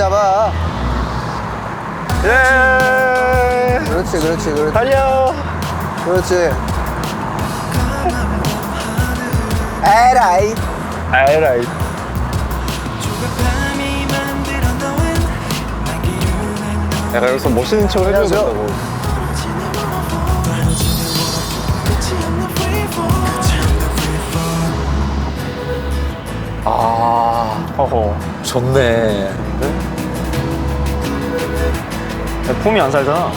잡아. 예. 그렇지, 그렇지, 그렇지. 달려. 그렇지. 에라이. 알라이. 내가 여기서 멋있는 척을 해줘야 안녕하세요. 된다고. 아, 허허. 좋네. 폼이 안 살잖아.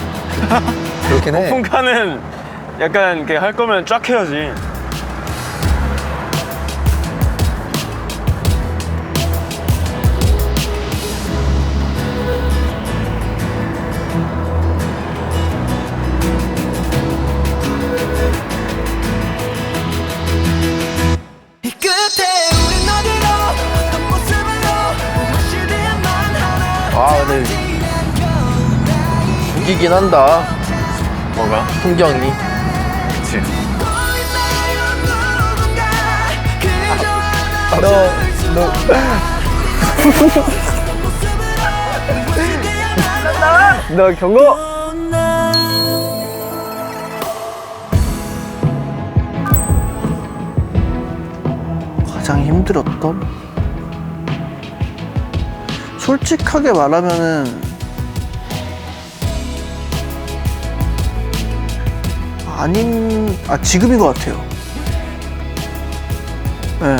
그렇긴 해. 오픈카는 약간 이렇게 할 거면 쫙 해야지. 아, 근데 죽이긴 한다. 뭐가? 풍경이. 그치. 너 경고! 가장 힘들었던? 솔직하게 말하면은 지금인 것 같아요. 네.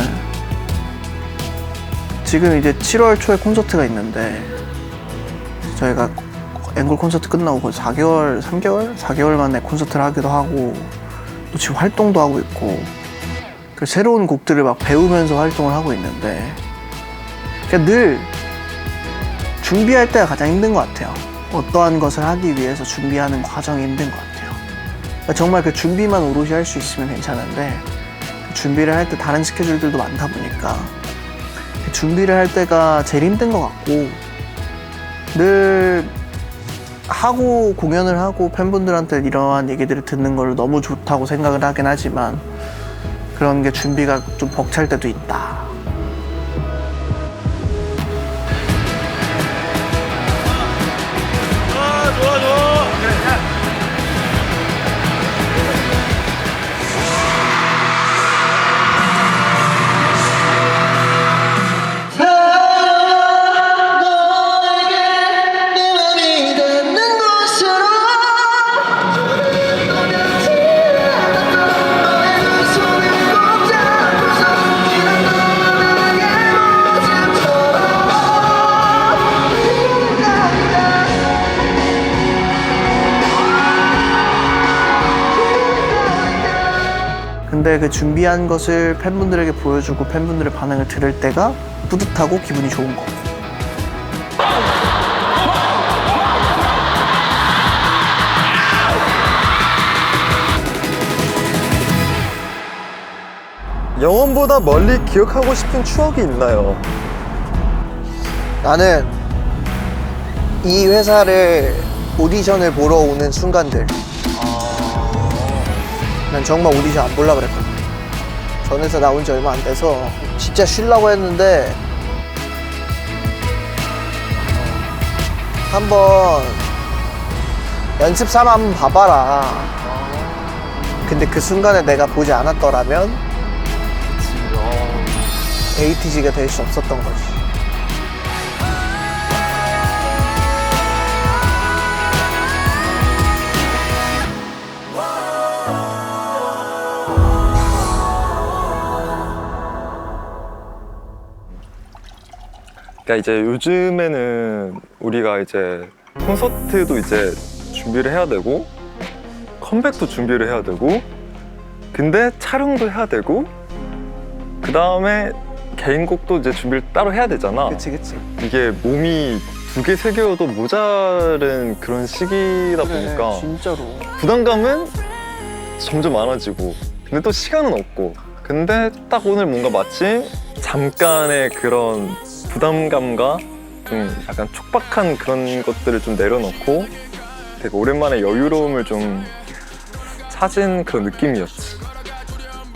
지금 이제 7월 초에 콘서트가 있는데 저희가 앵콜 콘서트 끝나고 거의 4개월 만에 콘서트를 하기도 하고 또 지금 활동도 하고 있고 그 새로운 곡들을 막 배우면서 활동을 하고 있는데 그러니까 늘 준비할 때가 가장 힘든 것 같아요. 어떠한 것을 하기 위해서 준비하는 과정이 힘든 것 같아요. 그러니까 정말 그 준비만 오롯이 할 수 있으면 괜찮은데 그 준비를 할 때 다른 스케줄들도 많다 보니까 그 준비를 할 때가 제일 힘든 것 같고 늘 하고 공연을 하고 팬분들한테 이러한 얘기들을 듣는 걸 너무 좋다고 생각을 하긴 하지만 그런 게 준비가 좀 벅찰 때도 있다. 근데 그 준비한 것을 팬분들에게 보여주고 팬분들의 반응을 들을 때가 뿌듯하고 기분이 좋은 거고. 영원보다 멀리 기억하고 싶은 추억이 있나요? 나는 이 회사를 오디션을 보러 오는 순간들. 난 정말 오디션 안 보려고 그랬거든. 전에서 나온 지 얼마 안 돼서 진짜 쉬려고 했는데 한번 연습 삼아 한번 봐봐라. 근데 그 순간에 내가 보지 않았더라면 ATG가 될 수 없었던 거지. 그러니까 이제 요즘에는 우리가 이제 콘서트도 이제 준비를 해야 되고 컴백도 준비를 해야 되고 근데 촬영도 해야 되고 그 다음에 개인곡도 이제 준비를 따로 해야 되잖아. 그치 그치. 이게 몸이 2개, 3개여도 모자른 그런 시기다 보니까 진짜로. 부담감은 점점 많아지고 근데 또 시간은 없고 근데 딱 오늘 뭔가 마침 잠깐의 그런 부담감과 좀 약간 촉박한 그런 것들을 좀 내려놓고 되게 오랜만에 여유로움을 좀 찾은 그런 느낌이었지.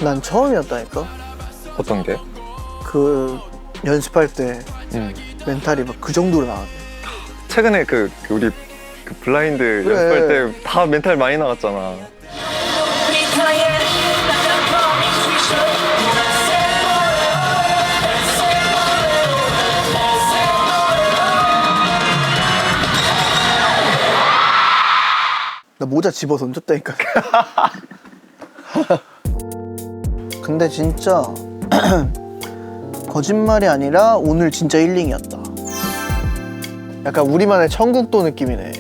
난 처음이었다니까. 어떤 게? 그 연습할 때 멘탈이 막 그 정도로 나왔대. 최근에 그 우리 그 블라인드 그래. 연습할 때 다 멘탈 많이 나갔잖아. 나 모자 집어 던졌다니까. 근데 진짜 거짓말이 아니라 오늘 진짜 힐링이었다. 약간 우리만의 천국도 느낌이네.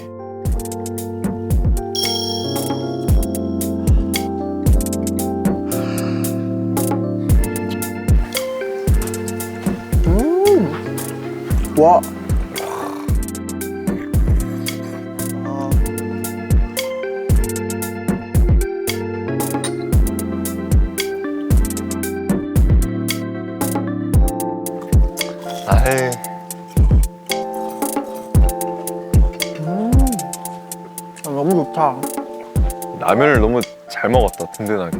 와. 아. 아이. 너무 좋다. 라면을 너무 잘 먹었다, 든든하게.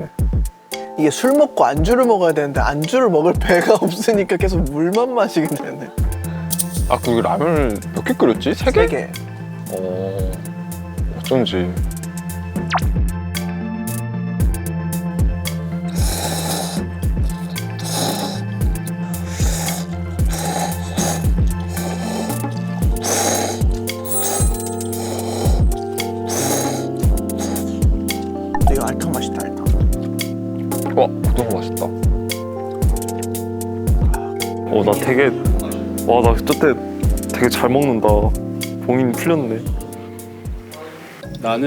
이게 술 먹고 안주를 먹어야 되는데 안주를 먹을 배가 없으니까 계속 물만 마시게 되네. 아, 그 라면을 몇 개 끓였지? 세 개? 3개. 어쩐지. 이거 알탕 맛있다, 알탕. 와, 고등어 맛있다. 나 되게, 나 저때 되게 잘 먹는다. 봉인 풀렸네. 난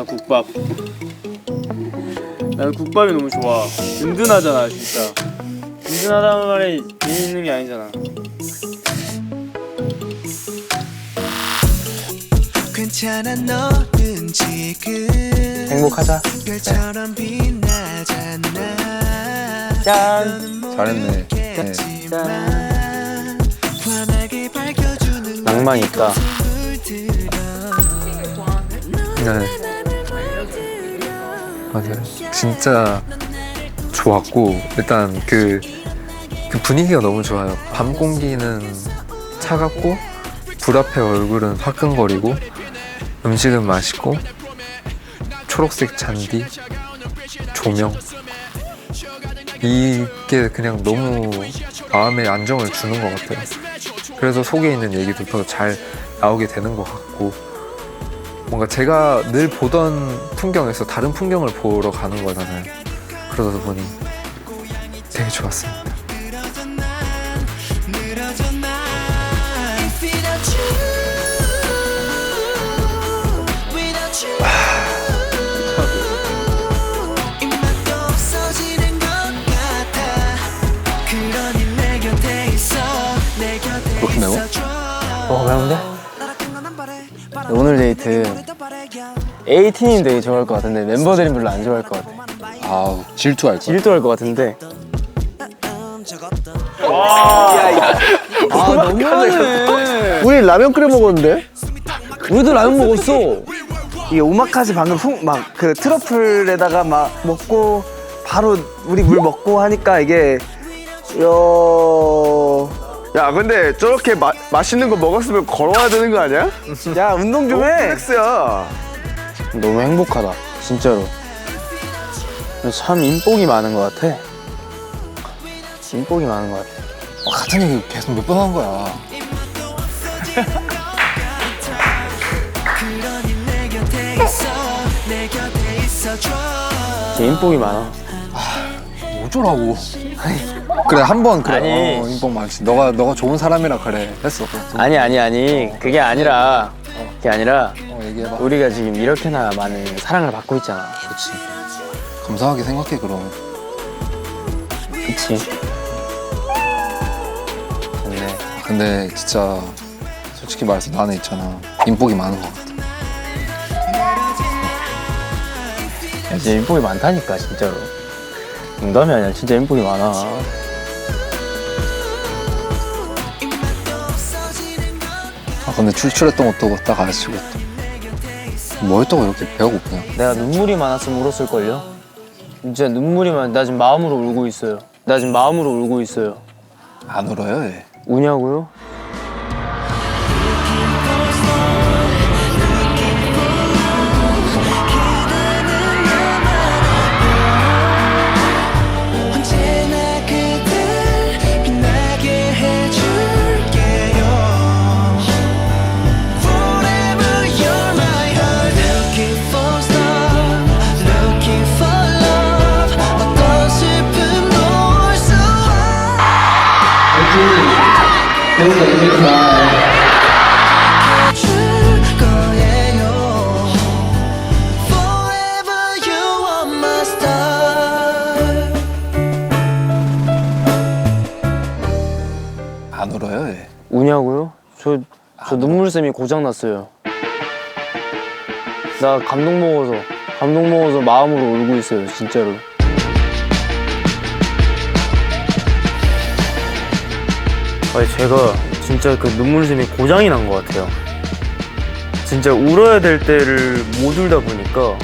국밥. 난 국밥이 너무 좋아. 든든하잖아, 진짜. 든든하다는 말이 괜히 있는 게 아니잖아. 괜찮아 너는 지금 행복하자. 별처럼 빛나잖아. 짠! 잘했네. 네. 환하게 밝혀주는 낭만 있다. 네. 맞아요. 진짜 좋았고 일단 그 분위기가 너무 좋아요. 밤 공기는 차갑고 불 앞에 얼굴은 화끈거리고 음식은 맛있고 초록색 잔디 조명 이게 그냥 너무 마음에 안정을 주는 것 같아요. 그래서 속에 있는 얘기도 더 잘 나오게 되는 것 같고 뭔가 제가 늘 보던 풍경에서 다른 풍경을 보러 가는 거잖아요. 그러다 보니 되게 좋았습니다. 그렇게 매워? 매운데? 오늘 데이트 A팀이 되게 좋아할 것 같은데 멤버들이 별로 안 좋아할 것 같아. 아우 질투할 거. 질투할 것 같은데. 너무하네. 우리 라면 끓여 먹었는데? 우리도 라면 먹었어. 이게 오마카세 방금 막 그 트러플에다가 막 먹고 바로 우리 물 먹고 하니까 이게 야 근데 저렇게 맛있는 거 먹었으면 걸어와야 되는 거 아니야? 야 운동 좀 해. 플렉스야. 너무 행복하다, 진짜로. 참 인복이 많은 것 같아. 인복이 많은 것 같아. 같은 얘기 계속 몇 번 한 거야. 제 인복이 많아. 어쩌라고. 그래 한 번 그래. 아니. 인복 많지. 너가 좋은 사람이라 그래 했어. 아니 그게 아니라 얘기해봐. 우리가 지금 이렇게나 많은 사랑을 받고 있잖아. 그렇지. 감사하게 생각해 그럼. 그치? 좋네. 근데 진짜 솔직히 말해서 나는 있잖아. 인복이 많은 것 같아. 야, 진짜 인복이 많다니까, 진짜로. 농담이 아니야, 진짜 인복이 많아. 근데 출출했던 것도 딱 아시고 뭐 했다고 이렇게 배가 고프냐. 내가 눈물이 많았으면 울었을걸요? 진짜 나 지금 마음으로 울고 있어요. 안 울어요 얘. 우냐고요? 줄 거예요. Forever you are my star. 안 울어요, 얘. 우냐고요? 저 눈물샘이 고장 났어요. 나 감동 먹어서 마음으로 울고 있어요, 진짜로. 아니 제가 진짜 그 눈물샘이 고장이 난 것 같아요. 진짜 울어야 될 때를 못 울다 보니까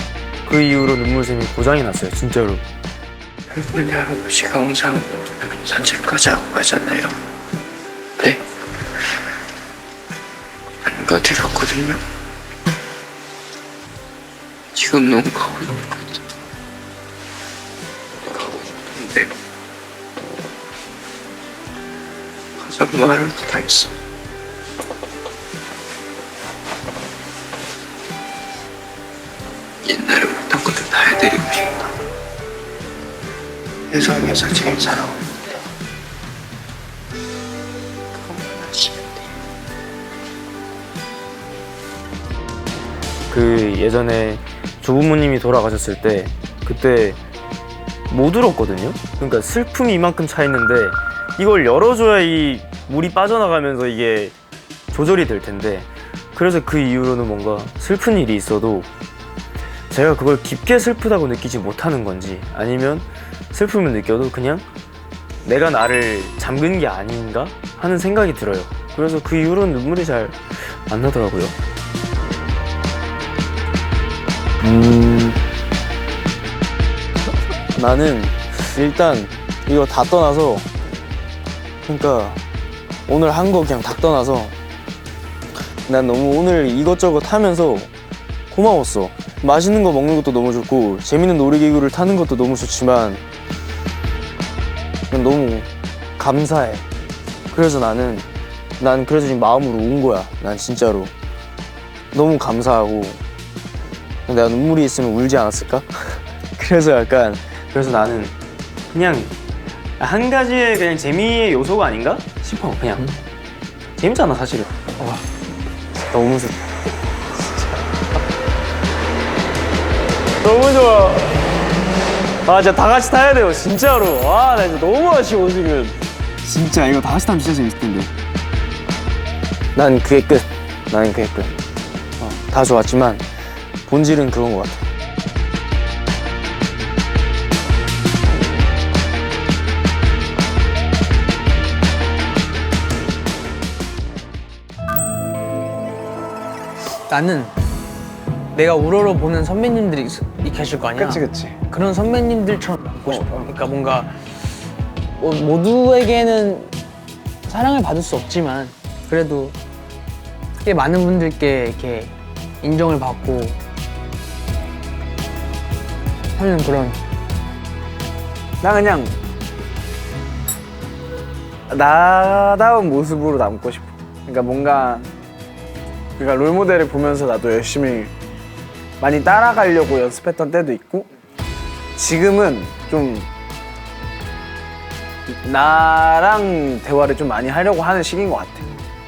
그 이후로 눈물샘이 고장이 났어요, 진짜로. 우리 할아버지가 항상 산책까지 하고 가잖아요. 네. 안 가드렸거든요. 지금 너무 가고 싶거든. 가고 싶은데 가자고 말을 못하겠어. 옛날에 못한 것들 다 해드리고 싶다. 세상에서 제일 사랑하는 그것만 하시면 돼. 그 예전에 조부모님이 돌아가셨을 때 그때 못 울었거든요. 그러니까 슬픔이 이만큼 차 있는데 이걸 열어줘야 이 물이 빠져나가면서 이게 조절이 될 텐데, 그래서 그 이후로는 뭔가 슬픈 일이 있어도 제가 그걸 깊게 슬프다고 느끼지 못하는 건지, 아니면 슬픔을 느껴도 그냥 내가 나를 잠근 게 아닌가 하는 생각이 들어요. 그래서 그 이후로는 눈물이 잘 안 나더라고요. 나는 일단 이거 다 떠나서, 그러니까 오늘 한 거 그냥 다 떠나서 난 너무 오늘 이것저것 하면서 고마웠어. 맛있는 거 먹는 것도 너무 좋고 재밌는 놀이기구를 타는 것도 너무 좋지만 그냥 너무 감사해. 그래서 난 그래서 지금 마음으로 운 거야. 난 진짜로 너무 감사하고, 내가 눈물이 있으면 울지 않았을까? 그래서 나는 그냥 한 가지의 그냥 재미의 요소가 아닌가 싶어. 그냥 재밌잖아 사실은. 너무 좋다. 너무 좋아. 아 진짜 다 같이 타야 돼요 진짜로. 아 나 진짜 너무 아쉬워 지금. 진짜 이거 다 같이 타면 진짜 재밌을 텐데. 난 그게 끝. 다 좋았지만 본질은 그건 것 같아. 나는 내가 우러러 보는 선배님들이 계실 거 아니야. 그치. 그런 선배님들처럼 남고 싶어. 그러니까 뭔가 모두에게는 사랑을 받을 수 없지만 그래도 꽤 많은 분들께 이렇게 인정을 받고 하는 그런. 나 그냥 나다운 모습으로 남고 싶어. 그러니까 뭔가 롤모델을 보면서 나도 열심히 많이 따라가려고 연습했던 때도 있고, 지금은 좀 나랑 대화를 좀 많이 하려고 하는 시기인 것 같아.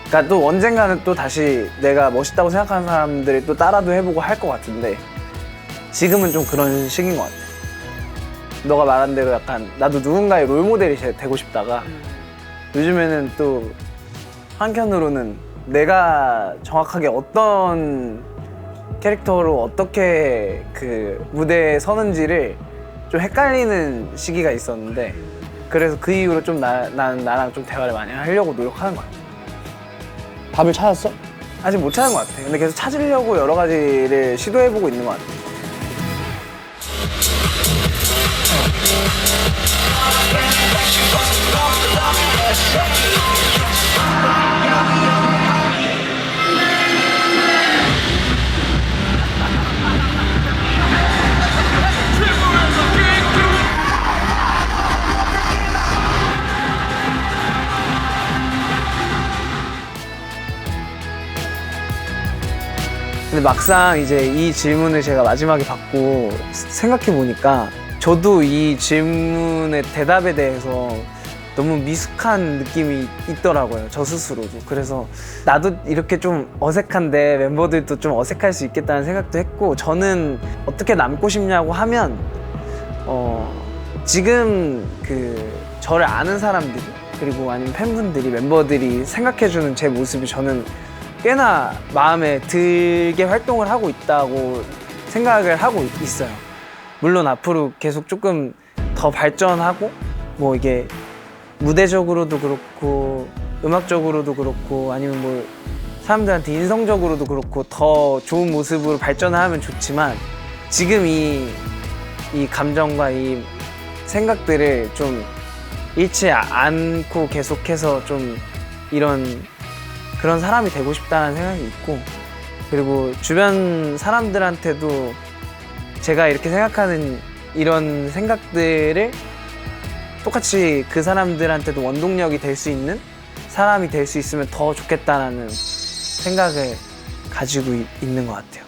그러니까 또 언젠가는 또 다시 내가 멋있다고 생각하는 사람들이 또 따라도 해보고 할 것 같은데, 지금은 좀 그런 시기인 것 같아. 너가 말한 대로 약간 나도 누군가의 롤모델이 되고 싶다가, 요즘에는 또 한편으로는 내가 정확하게 어떤 캐릭터로 어떻게 그 무대에 서는지를 좀 헷갈리는 시기가 있었는데, 그래서 그 이후로 좀 나랑 좀 대화를 많이 하려고 노력하는 것 같아. 답을 찾았어? 아직 못 찾은 것 같아. 근데 계속 찾으려고 여러 가지를 시도해보고 있는 것 같아. 근데 막상 이제 이 질문을 제가 마지막에 받고 생각해 보니까 저도 이 질문의 대답에 대해서 너무 미숙한 느낌이 있더라고요. 저 스스로도. 그래서 나도 이렇게 좀 어색한데 멤버들도 좀 어색할 수 있겠다는 생각도 했고, 저는 어떻게 남고 싶냐고 하면 지금 저를 아는 사람들이, 그리고 아니면 팬분들이, 멤버들이 생각해주는 제 모습이 저는 꽤나 마음에 들게 활동을 하고 있다고 생각을 하고 있어요. 물론 앞으로 계속 조금 더 발전하고, 뭐 이게 무대적으로도 그렇고 음악적으로도 그렇고 아니면 뭐 사람들한테 인성적으로도 그렇고 더 좋은 모습으로 발전을 하면 좋지만, 지금 이 감정과 이 생각들을 좀 잃지 않고 계속해서 좀 그런 사람이 되고 싶다는 생각이 있고, 그리고 주변 사람들한테도 제가 이렇게 생각하는 이런 생각들을 똑같이 그 사람들한테도 원동력이 될 수 있는 사람이 될 수 있으면 더 좋겠다라는 생각을 가지고 있는 것 같아요.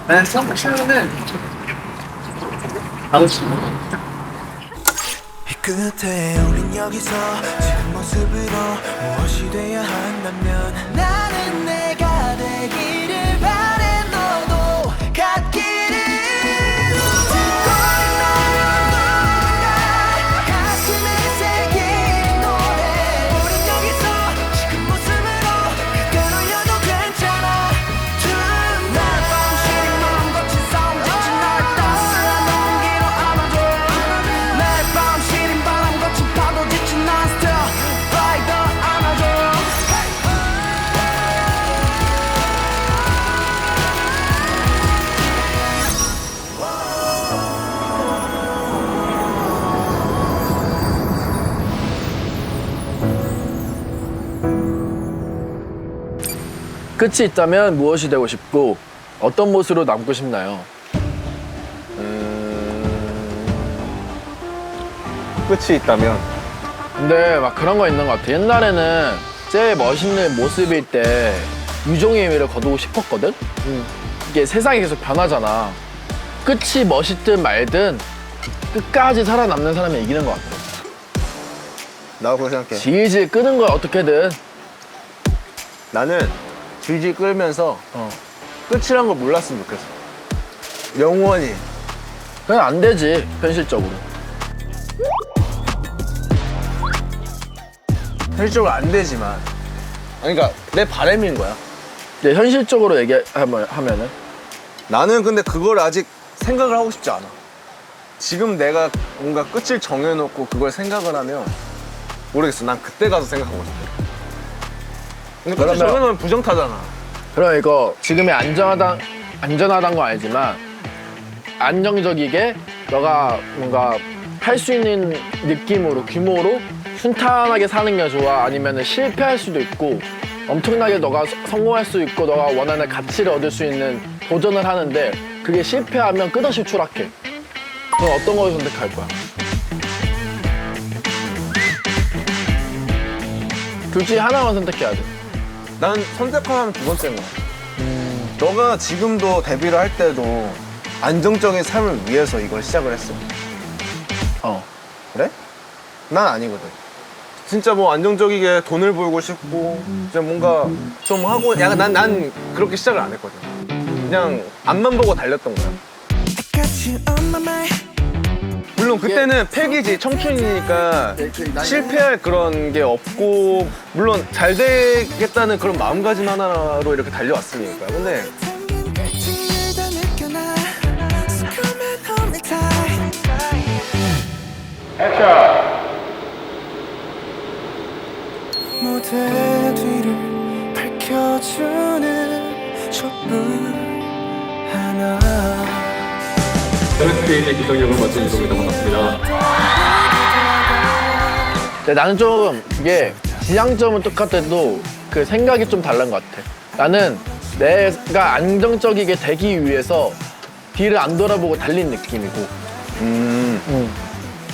난 수업 시간은 하고 싶어. 이 끝에 우린 여기서 지금 모습으로 무엇이 돼야 한다면 나는 내가 되기를 바래. 너도 갖기를 듣고 있는 누군가 가슴에 새긴 노래. 우린 여기서 지금 모습으로 그대로 여도 괜찮아. 날 밤시린 마음 거친 싸움 지친 날 따스한 온기로 안아줘. 날 밤시린 바람 거친 파도 지친 난 still like the 안아줘. 끝이 있다면 무엇이 되고 싶고 어떤 모습으로 남고 싶나요? 끝이 있다면 근데 막 그런 거 있는 것 같아. 옛날에는 제일 멋있는 모습일 때 유종의 미를 거두고 싶었거든? 이게 세상이 계속 변하잖아. 끝이 멋있든 말든 끝까지 살아남는 사람이 이기는 것 같아. 나도 그렇게 생각해. 질질 끄는 거야 어떻게든. 나는 질질 끌면서 끝이란 걸 몰랐으면 좋겠어. 영원히. 그냥 안 되지 현실적으로. 현실적으로 안 되지만. 그러니까 내 바람인 거야. 이제 현실적으로 얘기하면은 나는 근데 그걸 아직 생각을 하고 싶지 않아. 지금 내가 뭔가 끝을 정해놓고 그걸 생각을 하면 모르겠어. 난 그때 가서 생각하고 싶어. 근데 끝을 그러면- 정해놓으면 부정타잖아. 그럼 이거 지금의 안전하다는 건 알지만 안정적이게 너가 뭔가 할 수 있는 느낌으로 규모로 순탄하게 사는 게 좋아? 아니면 실패할 수도 있고 엄청나게 너가 성공할 수 있고 너가 원하는 가치를 얻을 수 있는 도전을 하는데 그게 실패하면 끝없이 추락해. 그럼 어떤 걸 선택할 거야? 둘 중에 하나만 선택해야 돼. 난 선택하면 두 번째인 거야. 너가 지금도 데뷔를 할 때도 안정적인 삶을 위해서 이걸 시작을 했어. 어. 그래? 난 아니거든. 진짜 뭐 안정적이게 돈을 벌고 싶고 진짜 뭔가 좀 하고 약간 난 그렇게 시작을 안 했거든. 그냥 앞만 보고 달렸던 거야. 물론 그때는 패기지, 청춘이니까 실패할 그런 게 없고 물론 잘 되겠다는 그런 마음가짐 하나로 이렇게 달려왔으니까. 근데 무대 뒤를 밝혀주는 촛불 하나. 근데 나는 좀 이게 지향점은 똑같아도 그 생각이 좀 다른 것 같아. 나는 내가 안정적이게 되기 위해서 뒤를 안 돌아보고 달린 느낌이고.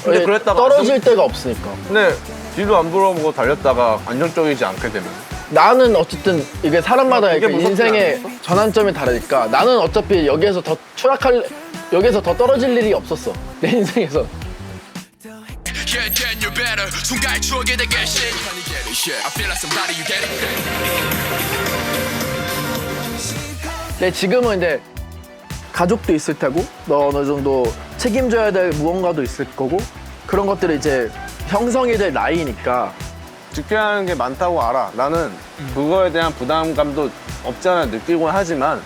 근데 그랬다가 떨어질 데가 없으니까. 근데 뒤도 안 돌아보고 달렸다가 안정적이지 않게 되면 나는 어쨌든 이게 사람마다 그게 이렇게 무섭지 인생의 전환점이 다르니까 나는 어차피 여기에서 더 여기서 더 떨어질 일이 없었어. 내 인생에서. 근데 지금은 이제 가족도 있을 테고 너 어느 정도 책임져야 될 무언가도 있을 거고 그런 것들이 이제 형성이 될 나이니까 지켜야 하는 게 많다고 알아. 나는 그거에 대한 부담감도 없지 않아 느끼곤 하지만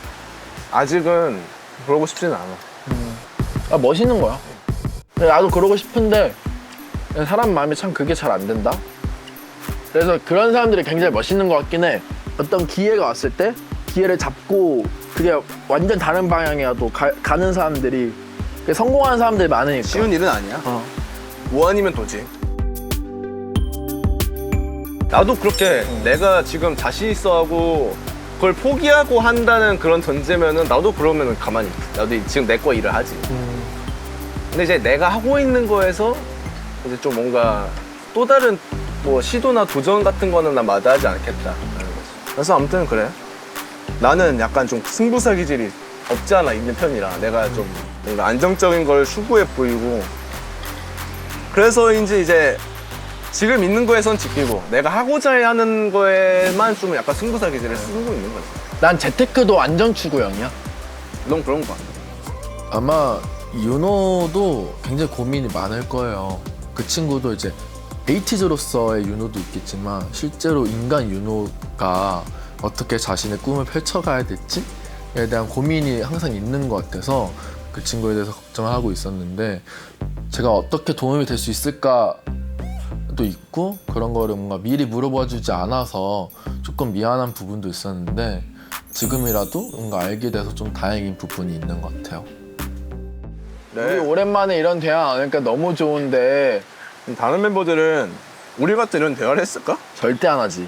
아직은 그러고 싶지는 않아. 아, 멋있는 거야. 나도 그러고 싶은데 사람 마음이 참 그게 잘 안 된다. 그래서 그런 사람들이 굉장히 멋있는 것 같긴 해. 어떤 기회가 왔을 때 기회를 잡고 그게 완전 다른 방향이라도 가는 사람들이 성공하는 사람들이 많으니까. 쉬운 일은 아니야. 뭐 아니면 도지. 나도 그렇게 내가 지금 자신 있어 하고 그걸 포기하고 한다는 그런 전제면은 나도 그러면은 가만히 있지. 나도 지금 내 거 일을 하지. 근데 이제 내가 하고 있는 거에서 이제 좀 뭔가 또 다른 뭐 시도나 도전 같은 거는 난 마다하지 않겠다. 그래서 아무튼 그래. 나는 약간 좀 승부사 기질이 없지 않아 있는 편이라 내가 좀 뭔가 안정적인 걸 추구해 보이고 그래서인지 이제 지금 있는 거에선 지키고 내가 하고자 하는 거에만 좀 약간 승부사 기질을 쓰고 있는 거지. 난 재테크도 안정 추구형이야. 넌 그런 거 같아. 아마 윤호도 굉장히 고민이 많을 거예요. 그 친구도 이제 에이티즈로서의 윤호도 있겠지만 실제로 인간 윤호가 어떻게 자신의 꿈을 펼쳐가야 될지에 대한 고민이 항상 있는 것 같아서 그 친구에 대해서 걱정을 하고 있었는데 제가 어떻게 도움이 될 수 있을까도 있고 그런 거를 뭔가 미리 물어봐 주지 않아서 조금 미안한 부분도 있었는데 지금이라도 뭔가 알게 돼서 좀 다행인 부분이 있는 것 같아요. 우리 오랜만에 이런 대화 안 하니까 너무 좋은데 다른 멤버들은 우리 같은 이런 대화를 했을까? 절대 안 하지.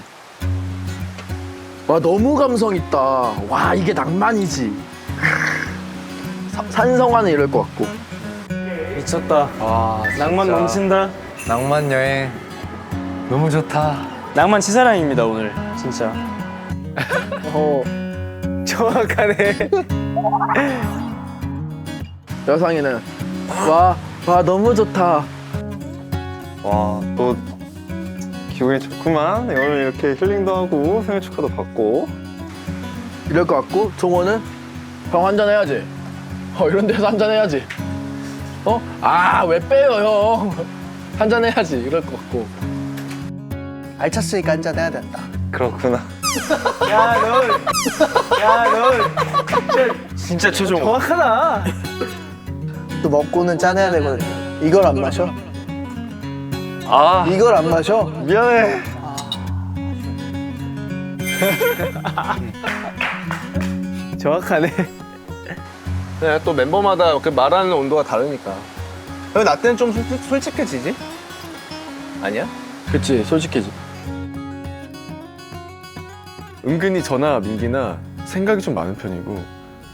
와 너무 감성 있다. 와 이게 낭만이지. 산성화는 이럴 것 같고. 미쳤다. 와, 낭만 진짜. 넘친다. 낭만 여행 너무 좋다. 낭만 치사랑입니다 오늘 진짜. 정확하네. 여상이는 와 너무 좋다. 와, 또 기분이 좋구만. 오늘 이렇게 힐링도 하고 생일 축하도 받고. 이럴 것 같고 종호는 형 한잔 해야지. 이런 데서 한잔 해야지. 왜 빼요 형. 한잔 해야지 이럴 것 같고. 알찼으니까 한잔 해야 된다. 그렇구나. 진짜 최종. 정확하다. 또 먹고는 짠해야 되거든요. 이걸 안 마셔? 아, 이걸 안 마셔? 미안해. 정확하네. 네, 또 멤버마다 그 말하는 온도가 다르니까. 근데 나 때는 좀 솔직해지지? 아니야? 그치 솔직해지. 은근히 저나 민기나 생각이 좀 많은 편이고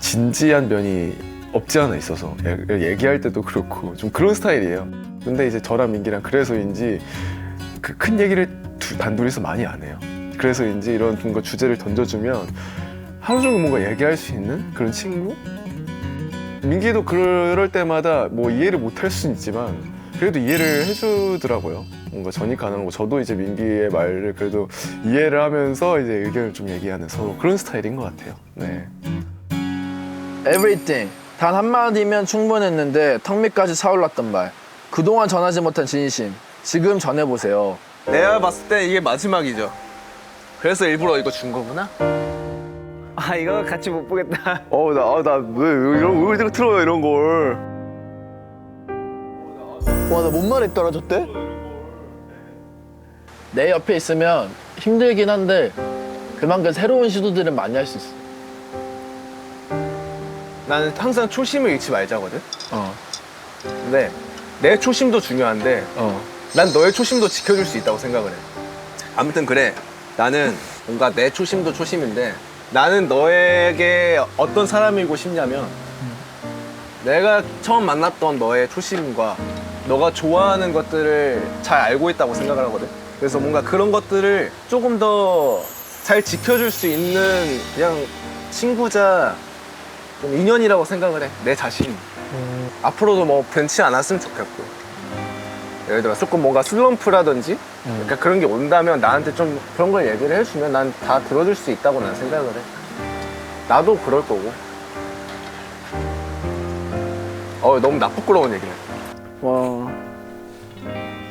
진지한 면이 없지 않아 있어서 얘기할 때도 그렇고 좀 그런 스타일이에요. 근데 이제 저랑 민기랑 그래서인지 그 큰 얘기를 단둘이서 많이 안 해요. 그래서인지 이런 뭔가 주제를 던져주면 하루 종일 뭔가 얘기할 수 있는 그런 친구? 민기도 그럴 때마다 뭐 이해를 못 할 수는 있지만 그래도 이해를 해주더라고요. 뭔가 전입 가능하고 저도 이제 민기의 말을 그래도 이해를 하면서 이제 의견을 좀 얘기하는 서로 그런 스타일인 것 같아요. 네. Everything. 단 한마디면 충분했는데 턱 밑까지 차올랐던 말. 그동안 전하지 못한 진심. 지금 전해보세요. 내가 봤을 때 이게 마지막이죠. 그래서 일부러 이거 준 거구나. 아 이거 같이 못 보겠다. 나왜 이런 틀어요 이런 걸. 와 나 뭔 말에 떨어졌대? 내 옆에 있으면 힘들긴 한데 그만큼 새로운 시도들을 많이 할 수 있어. 나는 항상 초심을 잃지 말자거든. 어. 근데 내 초심도 중요한데 난 너의 초심도 지켜줄 수 있다고 생각을 해. 아무튼 그래. 나는 뭔가 내 초심도 초심인데 나는 너에게 어떤 사람이고 싶냐면 내가 처음 만났던 너의 초심과 너가 좋아하는 것들을 잘 알고 있다고 생각을 하거든. 그래서 뭔가 그런 것들을 조금 더 잘 지켜줄 수 있는 그냥 친구자 좀 인연이라고 생각을 해. 내 자신. 앞으로도 뭐 변치 않았으면 좋겠고. 예를 들어 조금 뭔가 슬럼프라든지 그러니까 그런 게 온다면 나한테 좀 그런 걸 얘기를 해주면 난 다 들어줄 수 있다고 난 생각을 해. 나도 그럴 거고. 너무 나쁘끄러운 얘기네. 와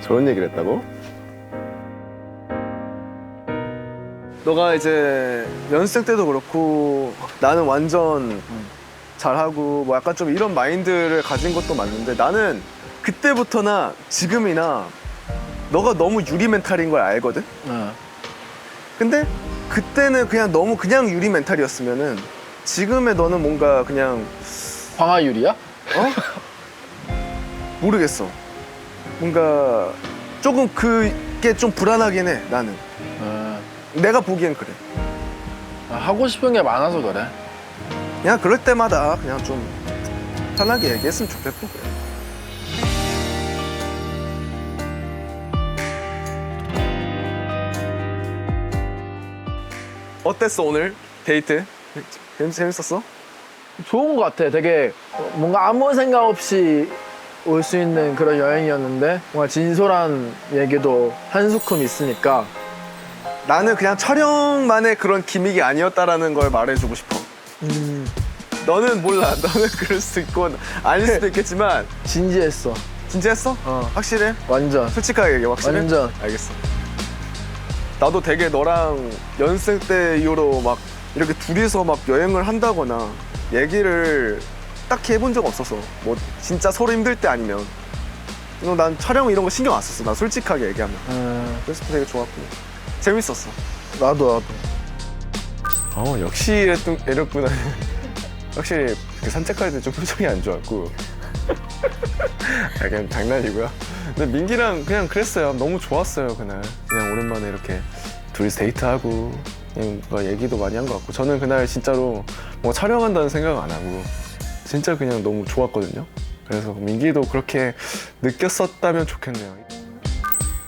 저런 얘기를 했다고? 너가 이제 연습생 때도 그렇고 나는 완전 잘하고 뭐 약간 좀 이런 마인드를 가진 것도 맞는데 나는 그때부터나 지금이나 너가 너무 유리 멘탈인 걸 알거든? 근데 그때는 그냥 너무 그냥 유리 멘탈이었으면은 지금의 너는 뭔가 그냥 황하유리야? 모르겠어. 뭔가 조금 그게 좀 불안하긴 해 나는. 내가 보기엔 그래. 하고 싶은 게 많아서 그래. 그냥 그럴 때마다 그냥 좀 편하게 얘기했으면 좋겠고 그래. 어땠어 오늘 데이트? 재밌었어? 좋은 것 같아. 되게 뭔가 아무 생각 없이 올 수 있는 그런 여행이었는데 뭔가 진솔한 얘기도 한 스큼 있으니까 나는 그냥 촬영만의 그런 기믹이 아니었다라는 걸 말해주고 싶어. 너는 몰라. 너는 그럴 수도 있고 아닐 수도 있겠지만 진지했어. 진지했어? 확실해? 완전. 솔직하게 얘기해. 확실해? 완전. 알겠어. 나도 되게 너랑 연습생 때 이후로 막 이렇게 둘이서 막 여행을 한다거나 얘기를 딱히 해본 적 없어서 뭐 진짜 서로 힘들 때 아니면 난 촬영 이런 거 신경 안 썼어. 난 솔직하게 얘기하면. 그래서 되게 좋았고 재밌었어. 나도. 역시 이랬구나. 확실히 그 산책할 때 좀 표정이 안 좋았고. 그냥 장난이고요. 근데 민기랑 그냥 그랬어요. 너무 좋았어요 그날. 그냥 오랜만에 이렇게 둘이서 데이트하고 그냥 뭔가 얘기도 많이 한 것 같고. 저는 그날 진짜로 뭐 촬영한다는 생각 안 하고 진짜 그냥 너무 좋았거든요. 그래서 민기도 그렇게 느꼈었다면 좋겠네요.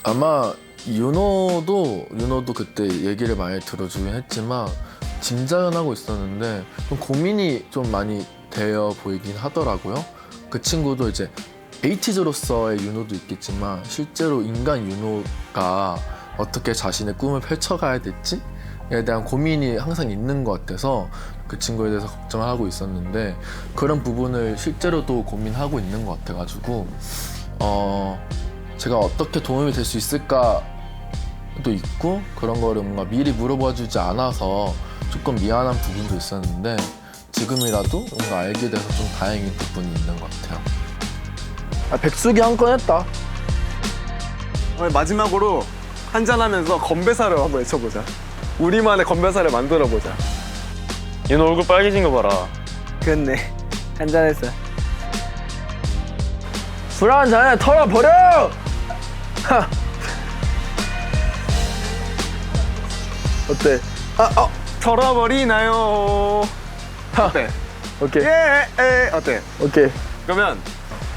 아마 윤호도 그때 얘기를 많이 들어주긴 했지만 짐작은 있었는데 좀 고민이 좀 많이 되어 보이긴 하더라고요. 그 친구도 이제 에이티즈로서의 윤호도 있겠지만 실제로 인간 윤호가 어떻게 자신의 꿈을 펼쳐가야 될지에 대한 고민이 항상 있는 것 같아서 그 친구에 대해서 걱정을 하고 있었는데 그런 부분을 실제로도 고민하고 있는 것 같아가지고 제가 어떻게 도움이 될 수 있을까도 있고 그런 거를 뭔가 미리 물어봐주지 않아서 조금 미안한 부분도 있었는데 지금이라도 뭔가 알게 돼서 좀 다행인 부분이 있는 것 같아요. 백숙이 한 건 했다. 오늘 마지막으로 한잔하면서 건배사를 한번 외쳐보자. 우리만의 건배사를 만들어보자. 윤호 얼굴 빨개진 거 봐라. 그렇네. 한잔했어. 술 한 잔에 털어버려! 하! 어때? 털어버리나요? 어때? 오케이. 어때? 오케이. 그러면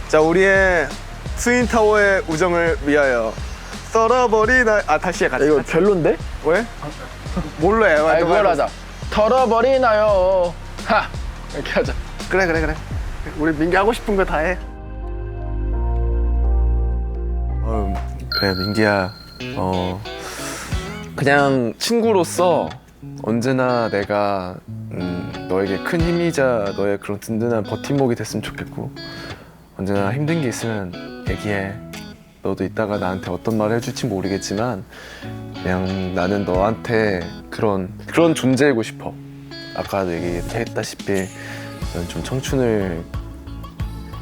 자 우리의 트윈타워의 우정을 위하여 썰어버리나 다시 해 같이. 이거 별론데? 왜? 뭘로 해? 이걸 하자. 털어버리나요? 하! 이렇게 하자. 그래. 우리 민기 하고 싶은 거 다 해. 그래 민기야 그냥 친구로서 언제나 내가 너에게 큰 힘이자 너의 그런 든든한 버팀목이 됐으면 좋겠고 언제나 힘든 게 있으면 얘기해. 너도 이따가 나한테 어떤 말을 해줄지 모르겠지만 그냥 나는 너한테 그런 존재이고 싶어. 아까도 얘기했다시피 넌 좀 청춘을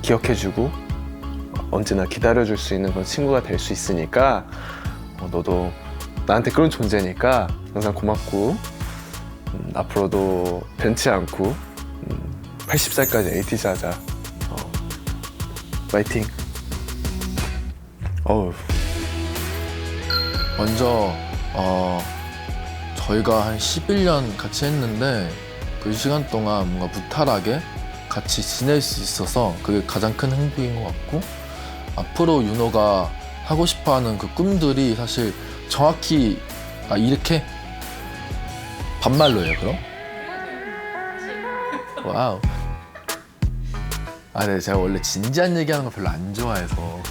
기억해주고 언제나 기다려줄 수 있는 그런 친구가 될 수 있으니까 너도 나한테 그런 존재니까 항상 고맙고 앞으로도 변치 않고 80살까지 에이티즈 하자. 파이팅. 어우. 먼저 저희가 한 11년 같이 했는데 그 시간 동안 뭔가 무탈하게 같이 지낼 수 있어서 그게 가장 큰 행복인 것 같고 앞으로 윤호가 하고 싶어하는 그 꿈들이 사실 정확히 이렇게 반말로 해요 그럼? 와우. 네, 제가 원래 진지한 얘기하는 거 별로 안 좋아해서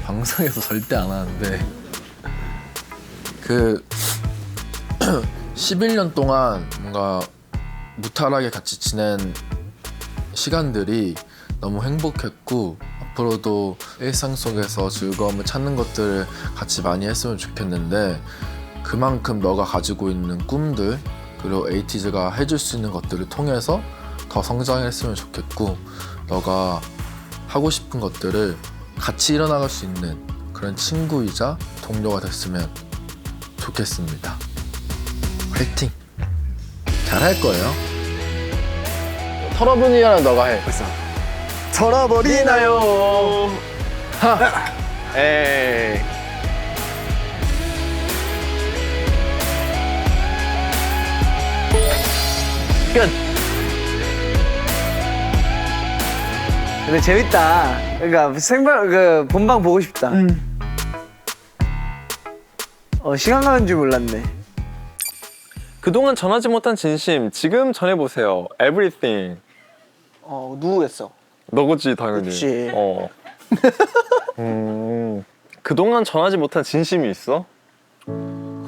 방송에서 절대 안 하는데 그 11년 동안 뭔가 무탈하게 같이 지낸 시간들이 너무 행복했고 앞으로도 일상 속에서 즐거움을 찾는 것들을 같이 많이 했으면 좋겠는데 그만큼 너가 가지고 있는 꿈들 그리고 에이티즈가 해줄 수 있는 것들을 통해서 더 성장했으면 좋겠고 너가 하고 싶은 것들을 같이 이뤄나갈 수 있는 그런 친구이자 동료가 됐으면 좋겠습니다. 화이팅! 잘할 거예요. 털어보니랑 너가 해. 벌써 털어버리나요? 에이. 근데 재밌다. 그러니까 본방 보고 싶다. 시간 가는 줄 몰랐네. 그동안 전하지 못한 진심 지금 전해보세요. Everything. 누구겠어? 너겠지 당연히. 그치. 그동안 전하지 못한 진심이 있어?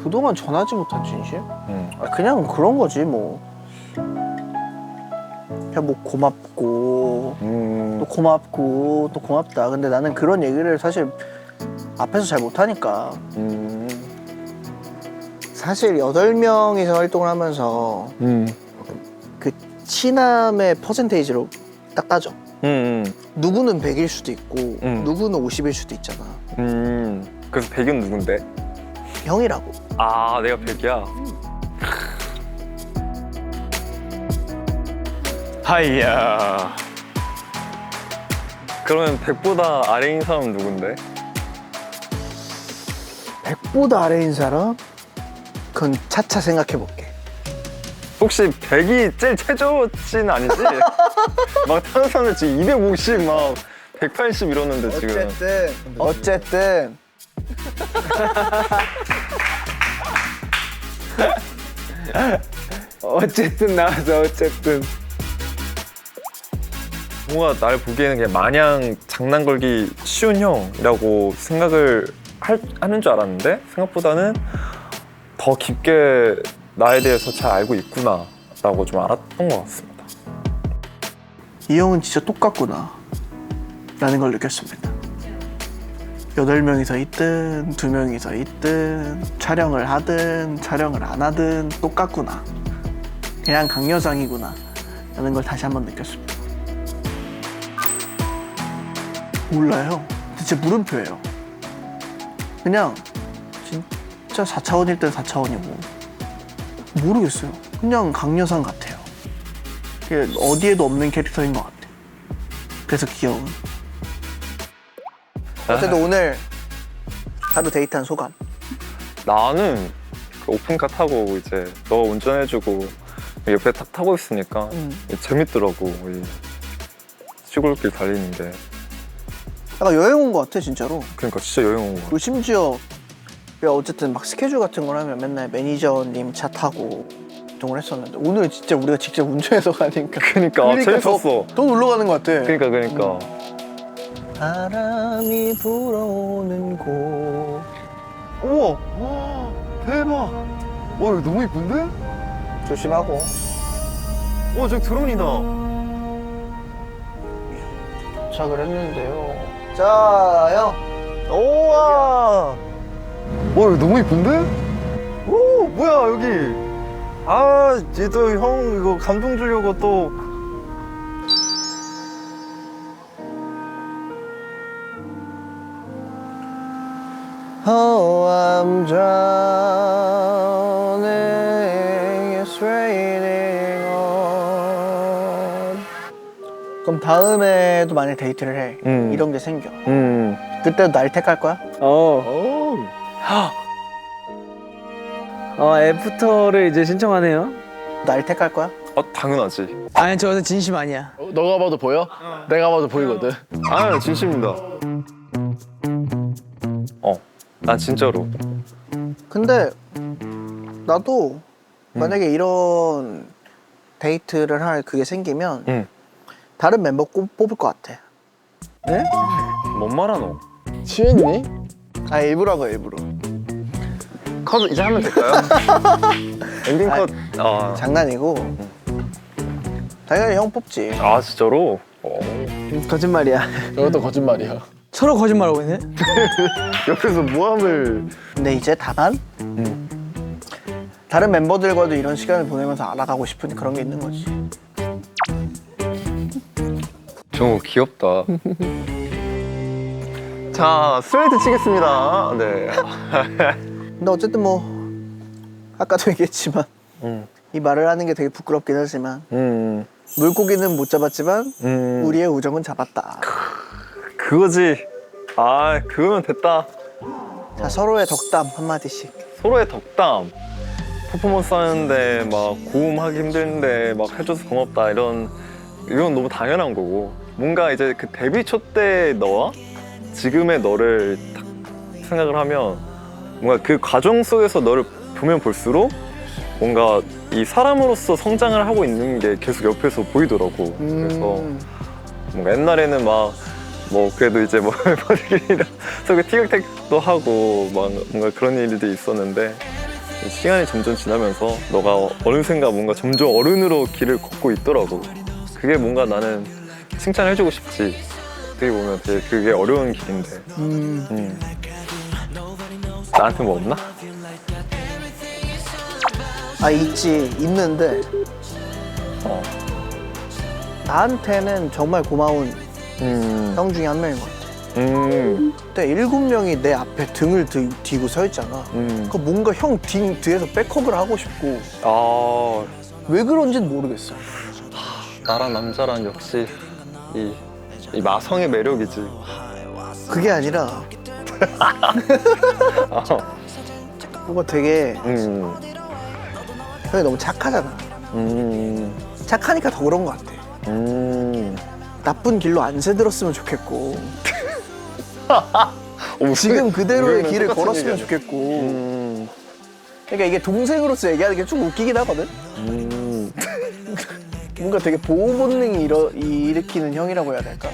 그동안 전하지 못한 진심? 그냥 그런 거지 뭐. 그냥 뭐 고맙고 또 고맙고 또 고맙다. 근데 나는 그런 얘기를 사실 앞에서 잘 못하니까. 사실 8명이서 활동을 하면서 그 친함의 퍼센테이지로 딱 따져. 누구는 100일 수도 있고 누구는 50일 수도 있잖아. 그래서 100은 누군데? 형이라고. 아 내가 100이야? 하이야. 그러면 100보다 아래인 사람은 누군데? 100보다 아래인 사람? 그건 차차 생각해볼게. 혹시 100이 제일 최저치는 아니지? 막 다른 사람들 지금 250, 막 180 이러는데 지금. 어쨌든 어쨌든 나와서 어쨌든. 뭔가 날 보기에는 그냥 마냥 장난 걸기 쉬운 형이라고 생각을 하는 줄 알았는데 생각보다는 더 깊게 나에 대해서 잘 알고 있구나 라고 좀 알았던 것 같습니다. 이 형은 진짜 똑같구나 라는 걸 느꼈습니다. 8명이서 있든 2명이서 있든 촬영을 하든 촬영을 안 하든 똑같구나. 그냥 강여상이구나 라는 걸 다시 한번 느꼈습니다. 몰라요. 진짜 물음표예요. 그냥 진짜 4차원일 땐 4차원이고 모르겠어요. 그냥 강여상 같아요. 어디에도 없는 캐릭터인 것 같아. 그래서 귀여운. 어쨌든 오늘 하루 데이트한 소감. 나는 그 오픈카 타고 이제 너 운전해주고 옆에 딱 타고 있으니까 재밌더라고. 이 시골길 달리는데. 약간 여행 온 것 같아 진짜로. 그러니까 진짜 여행 온 거 같아. 그리고 심지어 어쨌든 막 스케줄 같은 걸 하면 맨날 매니저님 차 타고 이동을 했었는데 오늘 진짜 우리가 직접 운전해서 가니까 그러니까 재밌었어. 더 놀러 가는 것 같아. 그러니까 바람이 불어오는 곳 우와. 대박. 와 이거 너무 이쁜데? 조심하고. 저기 드론이다. 도착을 했는데요. 자, 형. 우와. 이거 너무 이쁜데? 오 뭐야 여기. 얘도 형 이거 감동 주려고 또. Oh, I'm drowning, it's raining on. 그럼 다음에도 만약 데이트를 해. 이런 게 생겨. 그때도 날 택할 거야? 애프터를 이제 신청하네요. 날 택할 거야? 당연하지. 아니 저는 진심 아니야. 너가 봐도 보여? 내가 봐도 보이거든. 진심입니다. 난 진짜로. 근데 나도 만약에 이런 데이트를 할 그게 생기면 다른 멤버 뽑을 것 같아. 네? 뭔 말하노? 취했니? 일부러 한 거야, 일부러. 컷 이제 하면 될까요? 엔딩 컷. 장난이고. 당연히 형 뽑지. 진짜로? 거짓말이야. 이것도 거짓말이야. 서로 거짓말하고 있네. 옆에서 모함을. 근데 이제 다만 다른 멤버들과도 이런 시간을 보내면서 알아가고 싶은 그런 게 있는 거지. 정우 귀엽다. 자, 스트레이트 치겠습니다. 네. 근데 어쨌든 뭐 아까도 얘기했지만 이 말을 하는 게 되게 부끄럽긴 하지만 물고기는 못 잡았지만 우리의 우정은 잡았다. 그거지. 그거면 됐다. 자, 서로의 덕담 한마디씩. 서로의 덕담. 퍼포먼스 하는데 막 고음하기 힘든데 막 해줘서 고맙다 이건 너무 당연한 거고, 뭔가 이제 그 데뷔 초 때 너와 지금의 너를 딱 생각을 하면 뭔가 그 과정 속에서 너를 보면 볼수록 뭔가 이 사람으로서 성장을 하고 있는 게 계속 옆에서 보이더라고. 그래서 뭔가 옛날에는 막 뭐 그래도 이제 뭐 멤버들끼리 서로 티격태격도 하고 막 뭔가 그런 일들이 있었는데, 시간이 점점 지나면서 너가 어느샌가 뭔가 점점 어른으로 길을 걷고 있더라고. 그게 뭔가 나는 칭찬해주고 싶지. 어떻게 보면 되게 그게 어려운 길인데. 나한테 뭐 없나? 있는데 나한테는 정말 고마운 형 중에 한 명인 것 같아. 그때 7명이 내 앞에 등을 뒤고 서 있잖아. 그러니까 뭔가 형 뒤에서 백허그를 하고 싶고. 왜 그런지는 모르겠어. 나란 남자란 역시 이 마성의 매력이지. 그게 아니라 뭔가 되게 형이 너무 착하잖아. 착하니까 더 그런 것 같아. 나쁜 길로 안 새들었으면 좋겠고 지금 그대로의 길을 걸었으면 좋겠고. 그러니까 이게 동생으로서 얘기하는 게 좀 웃기긴 하거든. 뭔가 되게 보호 본능이 일으키는 형이라고 해야 될까.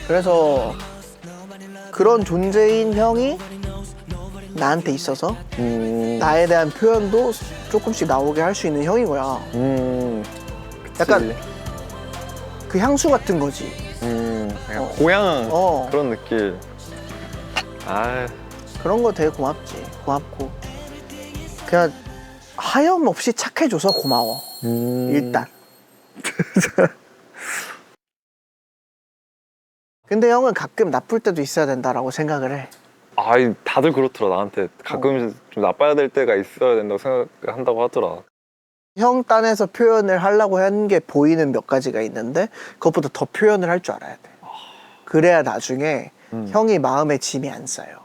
그래서 그런 존재인 형이 나한테 있어서 나에 대한 표현도 조금씩 나오게 할 수 있는 형인 거야. 약간 그 향수 같은 거지. 약간 고향 그런 느낌. 그런 거 되게 고맙지. 고맙고 그냥 하염없이 착해줘서 고마워. 일단. 근데 형은 가끔 나쁠 때도 있어야 된다라고 생각을 해. 다들 그렇더라. 나한테 가끔 좀 나빠야 될 때가 있어야 된다고 생각한다고 하더라. 형 딴에서 표현을 하려고 한 게 보이는 몇 가지가 있는데 그것보다 더 표현을 할 줄 알아야 돼. 그래야 나중에 형이 마음에 짐이 안 쌓여.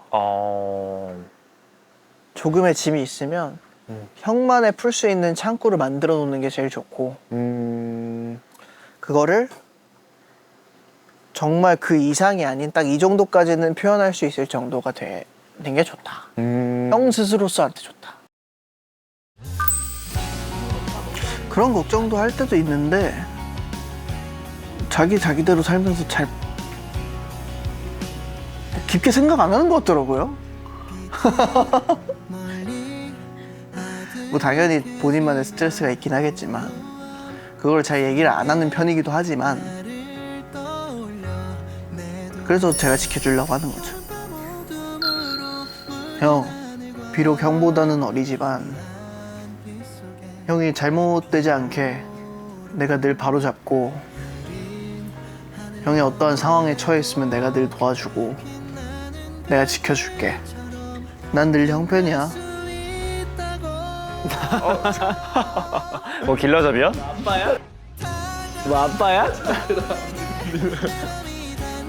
조금의 짐이 있으면 형만의 풀 수 있는 창구를 만들어 놓는 게 제일 좋고, 그거를 정말 그 이상이 아닌 딱 이 정도까지는 표현할 수 있을 정도가 되는 게 좋다. 형 스스로서한테 좋다. 그런 걱정도 할 때도 있는데 자기대로 살면서 잘 깊게 생각 안 하는 것 같더라고요. 뭐 당연히 본인만의 스트레스가 있긴 하겠지만 그걸 잘 얘기를 안 하는 편이기도 하지만 그래서 제가 지켜주려고 하는 거죠. 형, 비록 형보다는 어리지만 형이 잘못되지 않게 내가 늘 바로잡고 형이 어떠한 상황에 처해 있으면 내가 늘 도와주고 내가 지켜줄게. 난 늘 형 편이야. 뭐 길러잡이야? 뭐 아빠야?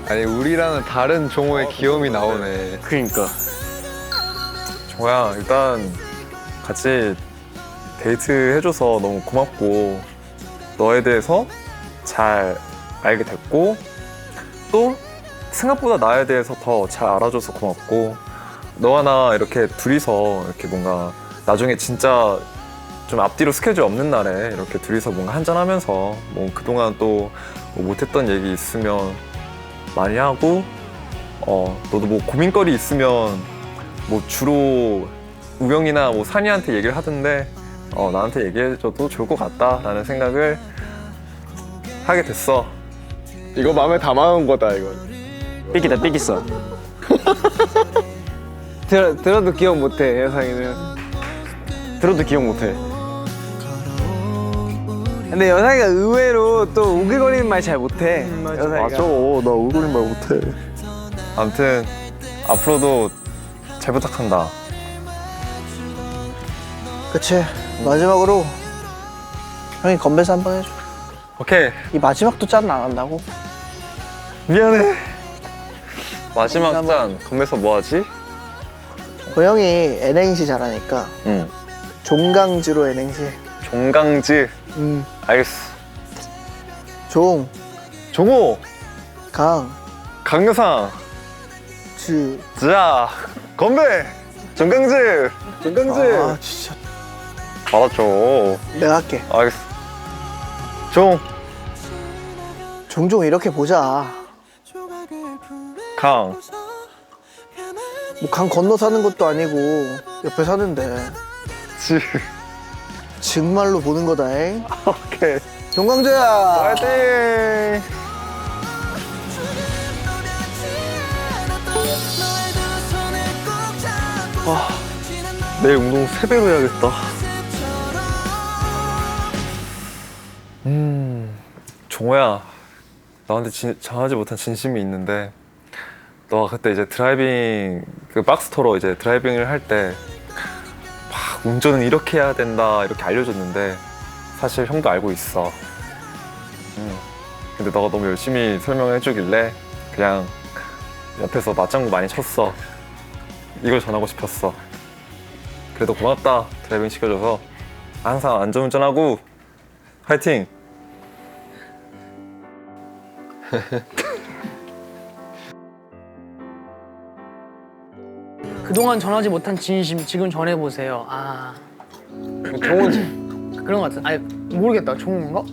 아니 우리랑은 다른 종호의 귀여움이 나오네. 그러니까. 종호야 일단 같이 데이트 해줘서 너무 고맙고 너에 대해서 잘 알게 됐고 또 생각보다 나에 대해서 더 잘 알아줘서 고맙고 너와 나 이렇게 둘이서 이렇게 뭔가 나중에 진짜 좀 앞뒤로 스케줄 없는 날에 이렇게 둘이서 뭔가 한잔하면서 뭐 그동안 또 뭐 못했던 얘기 있으면 많이 하고 너도 뭐 고민거리 있으면 뭐 주로 우영이나 뭐 산이한테 얘기를 하던데 나한테 얘기해줘도 좋을 것 같다라는 생각을 하게 됐어. 이거 마음에 담아온 거다 이거. 삐끼다 삐끼써. 들어도 기억 못해 여상이는. 들어도 기억 못해. 근데 여상이가 의외로 또 우글거리는 말 잘 못해. 여상이가. 맞아, 나 울고린 말 못해. 아무튼 앞으로도 잘 부탁한다. 그치. 마지막으로 형이 건배사 한번 해줘. 오케이. 이 마지막도 짠 안 한다고? 미안해. 마지막 짠 건배사 뭐 하지? 그 형이 N행시 잘하니까 응. 종강지로 N행시. 종강지. 알겠어. 종, 종호. 강, 강여상. 지. 자 건배. 종강지. 종강지. 아 진짜. 알았죠. 내가 할게. 알겠어. 종. 종종 이렇게 보자. 강. 뭐 강 건너 사는 것도 아니고 옆에 사는데 지. 정말로 보는 거다잉. 오케이. 종강지야. 파이팅. 내일 운동 3배로 해야겠다. 종호야, 나한테 전하지 못한 진심이 있는데 너가 그때 이제 드라이빙 그 박스터로 이제 드라이빙을 할 때 막 운전은 이렇게 해야 된다 이렇게 알려줬는데 사실 형도 알고 있어. 근데 너가 너무 열심히 설명해 주길래 그냥 옆에서 맞장구 많이 쳤어. 이걸 전하고 싶었어. 그래도 고맙다 드라이빙 시켜줘서. 항상 안전운전하고 화이팅! 그동안 전하지 못한 진심 지금 전해보세요. 아 종호지. 그런 것 같아. 아니 모르겠다. 좋은가?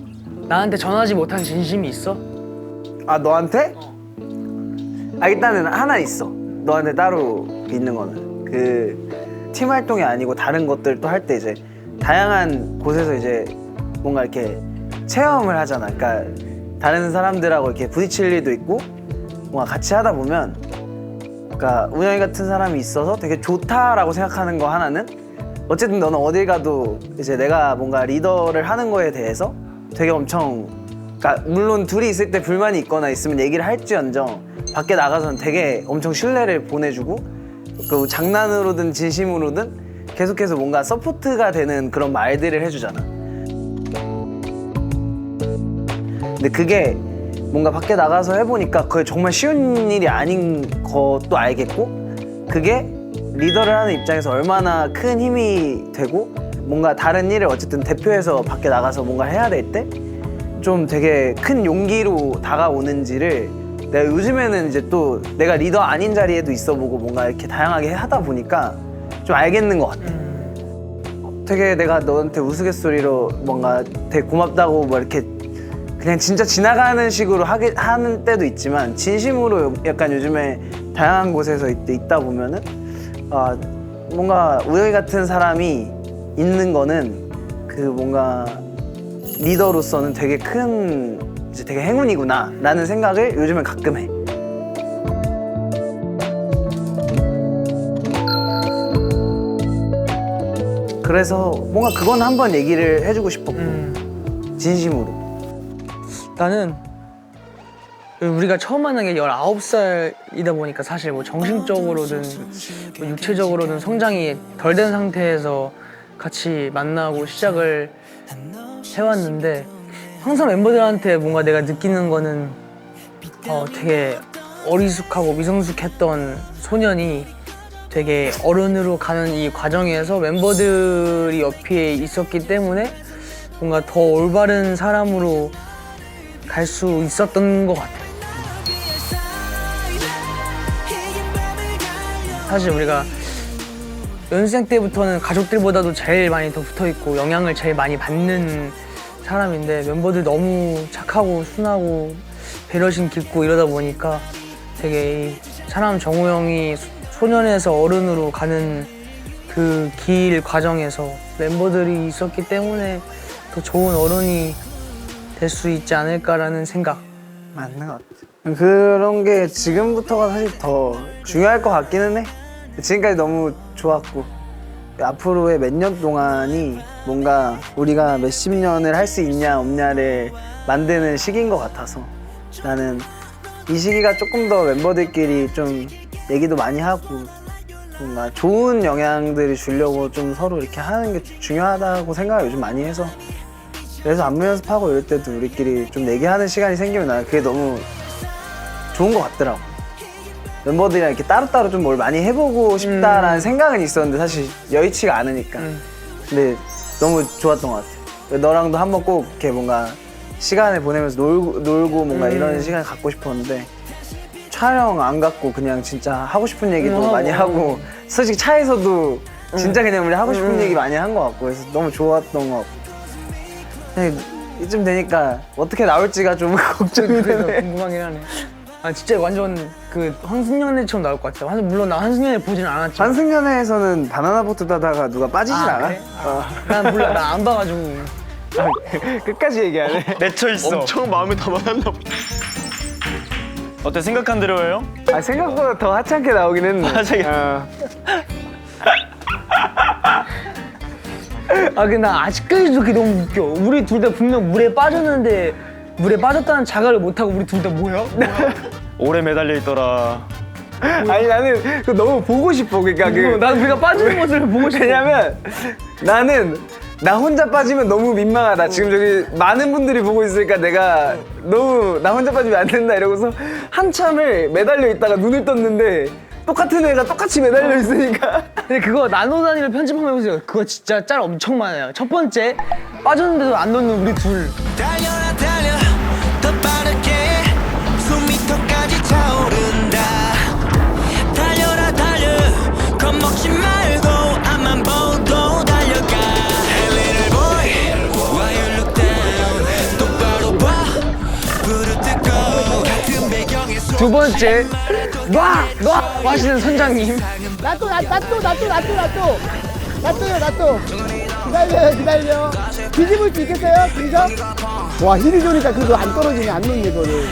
나한테 전하지 못한 진심이 있어? 아 너한테? 아 일단은 하나 있어. 너한테 따로 있는 거는 그 팀 활동이 아니고 다른 것들도 할 때 이제 다양한 곳에서 이제 뭔가 이렇게 체험을 하잖아. 그러니까 다른 사람들하고 이렇게 부딪힐 일도 있고 뭔가 같이 하다 보면 그러니까 우영이 같은 사람이 있어서 되게 좋다라고 생각하는 거 하나는 어쨌든 너는 어딜 가도 이제 내가 뭔가 리더를 하는 거에 대해서 되게 엄청 그러니까 물론 둘이 있을 때 불만이 있거나 있으면 얘기를 할지언정 밖에 나가서는 되게 엄청 신뢰를 보내주고 그 장난으로든 진심으로든 계속해서 뭔가 서포트가 되는 그런 말들을 해주잖아. 근데 그게 뭔가 밖에 나가서 해보니까 그게 정말 쉬운 일이 아닌 것도 알겠고 그게 리더를 하는 입장에서 얼마나 큰 힘이 되고 뭔가 다른 일을 어쨌든 대표해서 밖에 나가서 뭔가 해야 될 때 좀 되게 큰 용기로 다가오는지를 내가 요즘에는 이제 또 내가 리더 아닌 자리에도 있어보고 뭔가 이렇게 다양하게 하다 보니까 좀 알겠는 것 같아. 되게 내가 너한테 우스갯소리로 뭔가 되게 고맙다고 뭐 이렇게 그냥 진짜 지나가는 식으로 하는 때도 있지만 진심으로 약간 요즘에 다양한 곳에서 있다 보면은 뭔가 우혁이 같은 사람이 있는 거는 그 뭔가 리더로서는 되게 큰 이제 되게 행운이구나 라는 생각을 요즘엔 가끔 해. 그래서 뭔가 그건 한번 얘기를 해주고 싶었고 진심으로. 나는 우리가 처음 만난 게 19살이다 보니까 사실 뭐 정신적으로든 뭐 육체적으로든 성장이 덜 된 상태에서 같이 만나고 시작을 해왔는데 항상 멤버들한테 뭔가 내가 느끼는 거는 되게 어리숙하고 미성숙했던 소년이 되게 어른으로 가는 이 과정에서 멤버들이 옆에 있었기 때문에 뭔가 더 올바른 사람으로 갈 수 있었던 것 같아요. 사실 우리가 연습생 때부터는 가족들보다도 제일 많이 더 붙어있고 영향을 제일 많이 받는 사람인데 멤버들 너무 착하고 순하고 배려심 깊고 이러다 보니까 되게 이 사람 정우 형이 소년에서 어른으로 가는 그 길 과정에서 멤버들이 있었기 때문에 더 좋은 어른이 될 수 있지 않을까라는 생각. 맞는 것 같아. 그런 게 지금부터가 사실 더 중요할 것 같기는 해. 지금까지 너무 좋았고 앞으로의 몇 년 동안이 뭔가 우리가 몇십 년을 할 수 있냐 없냐를 만드는 시기인 것 같아서 나는 이 시기가 조금 더 멤버들끼리 좀 얘기도 많이 하고 뭔가 좋은 영향들을 주려고 좀 서로 이렇게 하는 게 중요하다고 생각을 요즘 많이 해서 그래서 안무 연습하고 이럴 때도 우리끼리 좀 얘기하는 시간이 생기면 난 그게 너무 좋은 것 같더라고. 멤버들이랑 이렇게 따로따로 좀 뭘 많이 해보고 싶다라는 생각은 있었는데 사실 여의치가 않으니까. 근데 너무 좋았던 것 같아. 너랑도 한번 꼭 이렇게 뭔가 시간을 보내면서 놀고 뭔가 이런 시간을 갖고 싶었는데 촬영 안 갖고 그냥 진짜 하고 싶은 얘기도 많이 하고 솔직히 차에서도 진짜 그냥 우리 하고 싶은 얘기 많이 한 것 같고 그래서 너무 좋았던 것 같고 그냥 이쯤 되니까 어떻게 나올지가 좀 걱정이 되네. 궁금하긴 하네. 아 진짜 완전 그 환승연애처럼 나올 것 같아. 물론 나 환승연애 보진 않았지만. 환승연애에서는 바나나 보트 타다가 누가 빠지진 않아? 그래? 난 몰라. 나 안 봐가지고. 끝까지 얘기하네. 맺혀 있어. 엄청 마음이 담아놨나 보다. 어때 생각한 대로예요? 아 생각보다 더 하찮게 나오긴 했네. 하찮게. 근데 나 아직까지도 그게 너무 웃겨. 우리 둘 다 분명 물에 빠졌는데 물에 빠졌다는 자각을 못하고 우리 둘 다 뭐야? 오래 매달려 있더라. 아니 나는 그거 너무 보고 싶어. 그러니까 나도 우리가 빠지는 모습을 보고 싶어. 왜냐면 나는 나 혼자 빠지면 너무 민망하다. 지금 저기 많은 분들이 보고 있으니까 내가 너무 나 혼자 빠지면 안 된다 이러고서 한참을 매달려 있다가 눈을 떴는데 똑같은 애가 똑같이 매달려 있으니까. 근데 그거 나노 단위로 편집하면 해보세요. 그거 진짜 짤 엄청 많아요. 첫 번째 빠졌는데도 안 넣는 우리 둘. 달려라 달려 더 빠르게 숨이 턱까지 차오른다 달려라 달려 겁먹지 말고 앞만 보고 달려가 Hey little boy why you look down 똑바로 봐 불을 뜯고 같은 배경에 두 번째 놔 하시는 선장님. 기다려. 뒤집을 수 있겠어요? 그죠? 와, 힘이 좋으니까 그래도 안 떨어지네, 안 놓네, 그거를.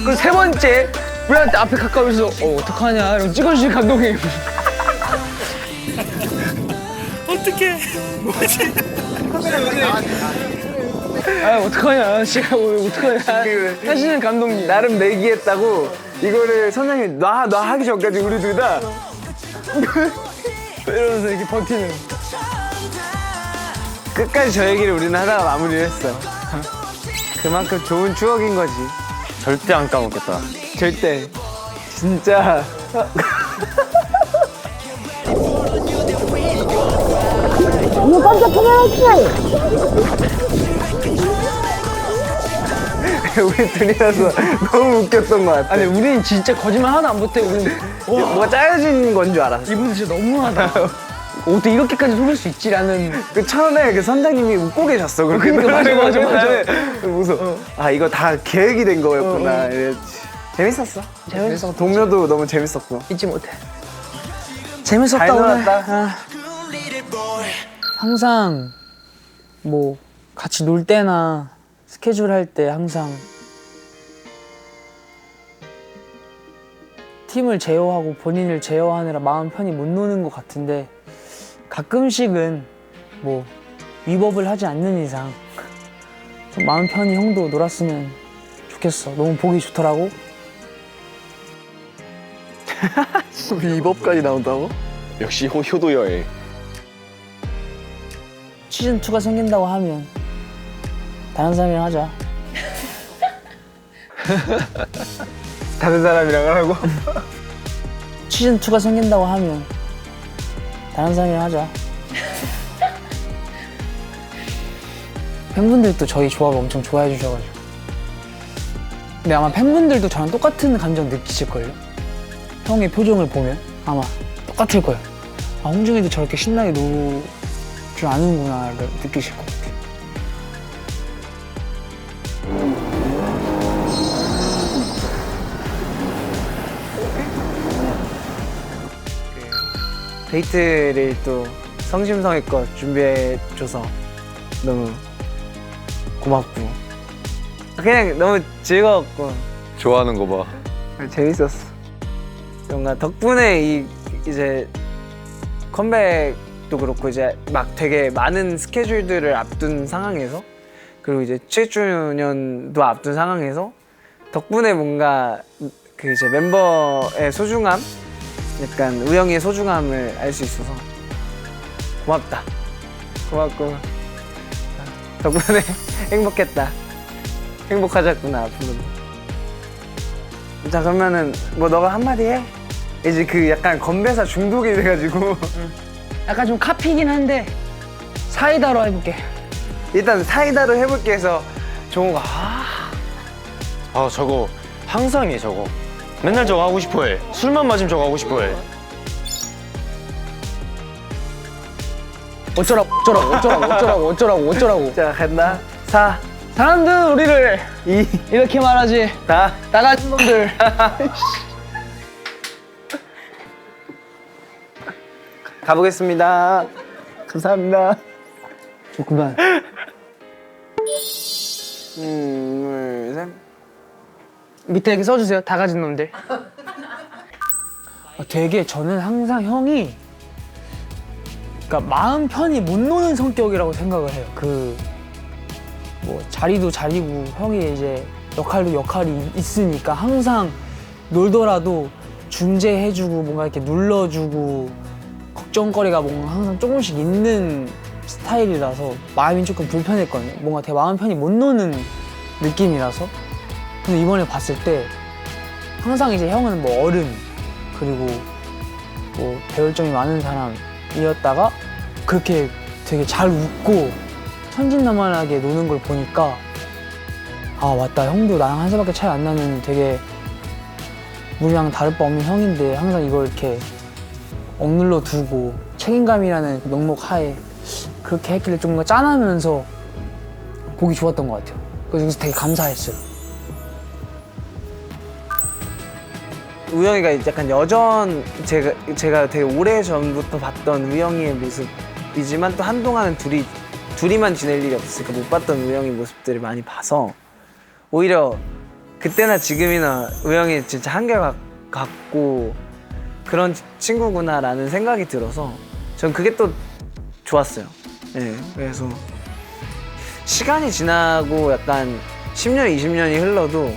그 세 번째 우리한테 앞에 가까워서 어떡하냐 이러고 찍어주신 감독님. 어떡해 뭐지? 어떡하냐 씨가 어떡하냐 하시는 감독님. 나름 내기했다고 이거를 선생님이 놔 하기 전까지 우리 둘 다 이러면서 이렇게 버티는. 끝까지 저 얘기를 우리는 하다가 마무리를 했어. 그만큼 좋은 추억인 거지. 절대 안 까먹겠다. 절대. 진짜. 이거 깜짝 놀랐어! 우리 둘이라서 너무 웃겼던 것 같아. 아니 우린 진짜 거짓말 하나도 안 못해. 우린 뭐가 짜여진 건 줄 알았어. 이분 진짜 너무하다. 어떻게 이렇게까지 속을 수 있지라는. 그 처음에 그 선장님이 웃고 계셨어. 그렇게 맞아. 웃어. 아 이거 다 계획이 된 거였구나. 이랬지. 재밌었어. 재밌었어. 동료도 너무 재밌었고. 잊지 못해. 재밌었다 잘 오늘. 놀았다. 아. 항상 뭐 같이 놀 때나 스케줄 할 때 항상 팀을 제어하고 본인을 제어하느라 마음 편히 못 노는 것 같은데 가끔씩은 뭐 위법을 하지 않는 이상 좀 마음 편히 형도 놀았으면 좋겠어. 너무 보기 좋더라고. 위법까지 나온다고? 역시 효도여애. 시즌 2가 생긴다고 하면 다른 사람이랑 하자. 다른 사람이랑 하라고? 시즌 2가 생긴다고 하면 다른 사람이랑 하자. 팬분들도 저희 조합 엄청 좋아해 주셔가지고. 근데 아마 팬분들도 저랑 똑같은 감정 느끼실걸요? 형의 표정을 보면 아마 똑같을 거예요. 아, 홍중이도 저렇게 신나게 놀 줄 아는구나를 느끼실 것 같아요. 데이트를 또 성심성의껏 준비해줘서 너무 고맙고 그냥 너무 즐거웠고 좋아하는 거 봐. 재밌었어. 뭔가 덕분에 이제 컴백도 그렇고 이제 막 되게 많은 스케줄들을 앞둔 상황에서 그리고 이제 7주년도 앞둔 상황에서 덕분에 뭔가 그 이제 멤버의 소중함, 약간 우영이의 소중함을 알 수 있어서 고맙다. 고맙고 덕분에 행복했다. 행복하자꾸나 앞으로도. 자 그러면은 뭐 너가 한마디 해? 이제 그 약간 건배사 중독이 돼가지고 약간 좀 카피긴 한데 사이다로 해볼게. 일단 사이다로 해볼게 해서 종호가 아 저거 항상 해 저거. 맨날 저거 하고 싶어해. 술만 마시면 저거 하고 싶어해. 어쩌라고. 자 간다. 4 사람들은 우리를 2 이렇게 말하지. 다 나같은 놈들. 가보겠습니다. 감사합니다. 좋구만. 둘, 셋. 밑에 이렇게 써주세요. 다 가진 놈들. 되게 저는 항상 형이 그러니까 마음 편히 못 노는 성격이라고 생각을 해요. 뭐 자리도 자리고 형이 이제 역할도 역할이 있으니까 항상 놀더라도 중재해주고 뭔가 이렇게 눌러주고 걱정거리가 뭔가 항상 조금씩 있는 스타일이라서 마음이 조금 불편했거든요. 뭔가 되게 마음 편히 못 노는 느낌이라서. 근데 이번에 봤을 때 항상 이제 형은 뭐 어른 그리고 뭐 배울 점이 많은 사람이었다가 그렇게 되게 잘 웃고 천진난만하게 노는 걸 보니까 아 맞다, 형도 나랑 한 살밖에 차이 안 나는 되게 우리랑 다를 바 없는 형인데 항상 이걸 이렇게 억눌러 두고 책임감이라는 그 명목 하에 그렇게 했길래 좀 뭔가 짠하면서 보기 좋았던 것 같아요. 그래서 되게 감사했어요. 우영이가 약간 여전 제가 되게 오래 전부터 봤던 우영이의 모습이지만 또 한동안은 둘이만 지낼 일이 없으니까 못 봤던 우영이 모습들을 많이 봐서 오히려 그때나 지금이나 우영이 진짜 한결같고 그런 친구구나라는 생각이 들어서 전 그게 또 좋았어요. 네, 그래서 시간이 지나고 약간 10년, 20년이 흘러도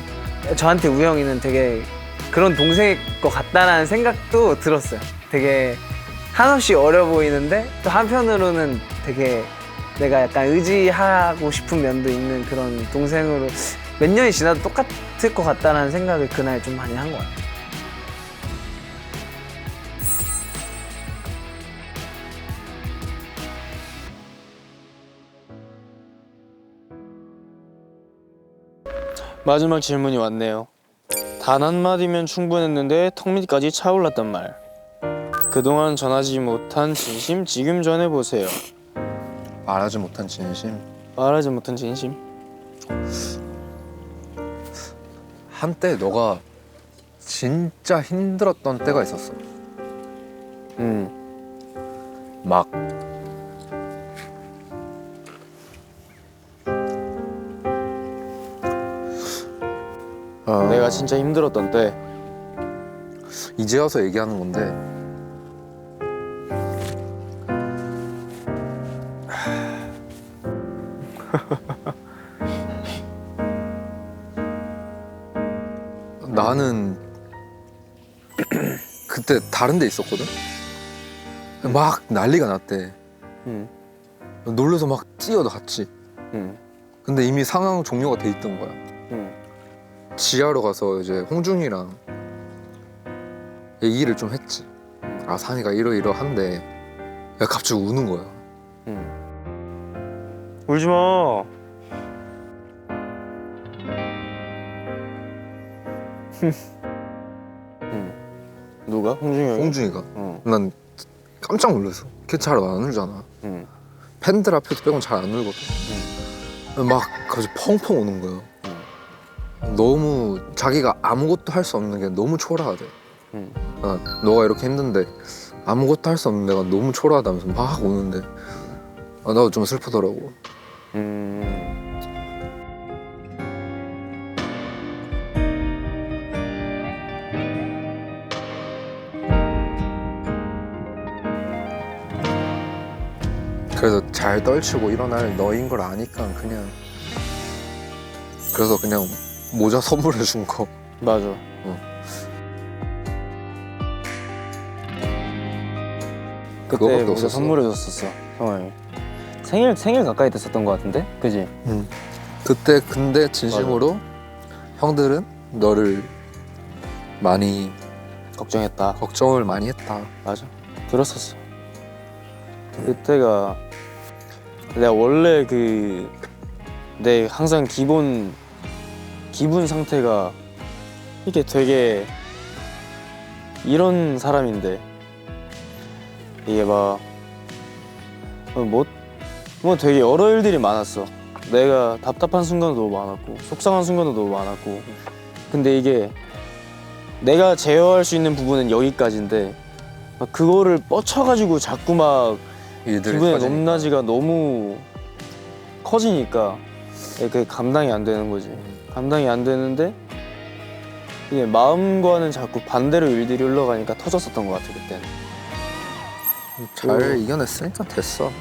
저한테 우영이는 되게 그런 동생일 것 같다라는 생각도 들었어요. 되게 한없이 어려 보이는데 또 한편으로는 되게 내가 약간 의지하고 싶은 면도 있는 그런 동생으로 몇 년이 지나도 똑같을 것 같다라는 생각을 그날 좀 많이 한 것 같아요. 마지막 질문이 왔네요. 단 한마디면 충분했는데 턱 밑까지 차올랐단 말. 그동안 전하지 못한 진심 지금 전해보세요. 말하지 못한 진심. 말하지 못한 진심. 한때 너가 진짜 힘들었던 때가 있었어. 막 내가 진짜 힘들었던 때 이제 와서 얘기하는 건데 나는 그때 다른 데 있었거든? 막 난리가 났대. 놀려서 막 뛰어갔지. 근데 이미 상황 종료가 돼 있던 거야. 지하로 가서 이제 홍준이랑 얘기를 좀 했지. 아, 산이가 이러이러한데 야, 갑자기 우는 거야. 울지 마. 누가? 홍준이 형이? 홍준이가. 난 깜짝 놀랐어. 걔 잘 안 울잖아. 팬들 앞에서 빼곤 잘 안 울거든. 막 갑자기 펑펑 우는 거야. 너무 자기가 아무것도 할 수 없는 게 너무 초라하대. 너가 이렇게 힘든데 아무것도 할 수 없는 내가 너무 초라하다면서 막 우는데 나도 좀 슬프더라고. 그래서 잘 떨치고 일어날 너인 걸 아니까 그래서 그냥 모자 선물해 준 거. 맞아. 그때 그거밖에 모자 없었어. 선물해줬었어, 형이. 생일 가까이 됐었던 것 같은데, 그지? 그때 근데 진심으로 형들은 너를 많이 걱정을 많이 했다. 맞아. 들었었어. 그때가 내가 원래 내 항상 기분 상태가 이게 되게 이런 사람인데 이게 뭐 되게 여러 일들이 많았어. 내가 답답한 순간도 너무 많았고 속상한 순간도 너무 많았고 근데 이게 내가 제어할 수 있는 부분은 여기까지인데 막 그거를 뻗쳐가지고 자꾸 막 기분의 높낮이가 너무 커지니까 그게 감당이 안 되는 거지. 감당이 안 되는데 이게 마음과는 자꾸 반대로 일들이 흘러가니까 터졌었던 것 같아 그때는. 잘 이겨냈으니까 됐어.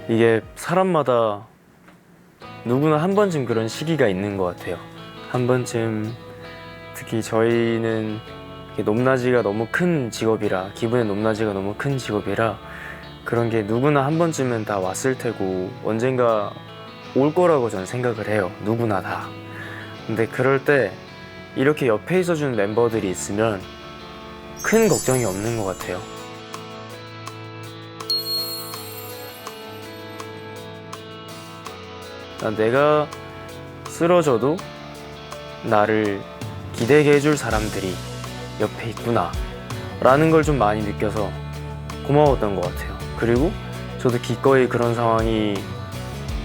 이게 사람마다 누구나 한 번쯤 그런 시기가 있는 것 같아요. 한 번쯤 특히 저희는 높낮이가 너무 큰 직업이라 기분의 높낮이가 너무 큰 직업이라 그런 게 누구나 한 번쯤은 다 왔을 테고 언젠가 올 거라고 저는 생각을 해요. 누구나 다. 근데 그럴 때 이렇게 옆에 있어주는 멤버들이 있으면 큰 걱정이 없는 것 같아요. 내가 쓰러져도 나를 기대게 해줄 사람들이 옆에 있구나 라는 걸 좀 많이 느껴서 고마웠던 것 같아요. 그리고 저도 기꺼이 그런 상황이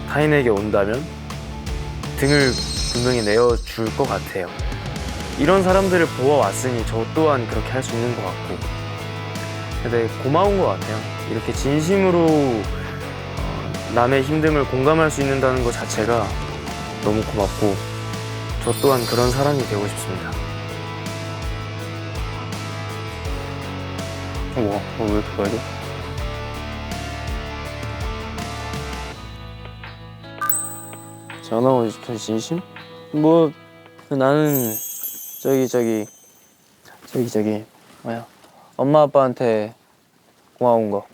타인에게 온다면 등을 분명히 내어줄 것 같아요. 이런 사람들을 보아왔으니 저 또한 그렇게 할 수 있는 것 같고 근데 고마운 것 같아요. 이렇게 진심으로 남의 힘듦을 공감할 수 있는다는 것 자체가 너무 고맙고 저 또한 그런 사람이 되고 싶습니다. 우와, 왜 이렇게 빨리? 전화 오기 전 진심? 뭐 나는 저기 뭐야 엄마 아빠한테 고마운 거.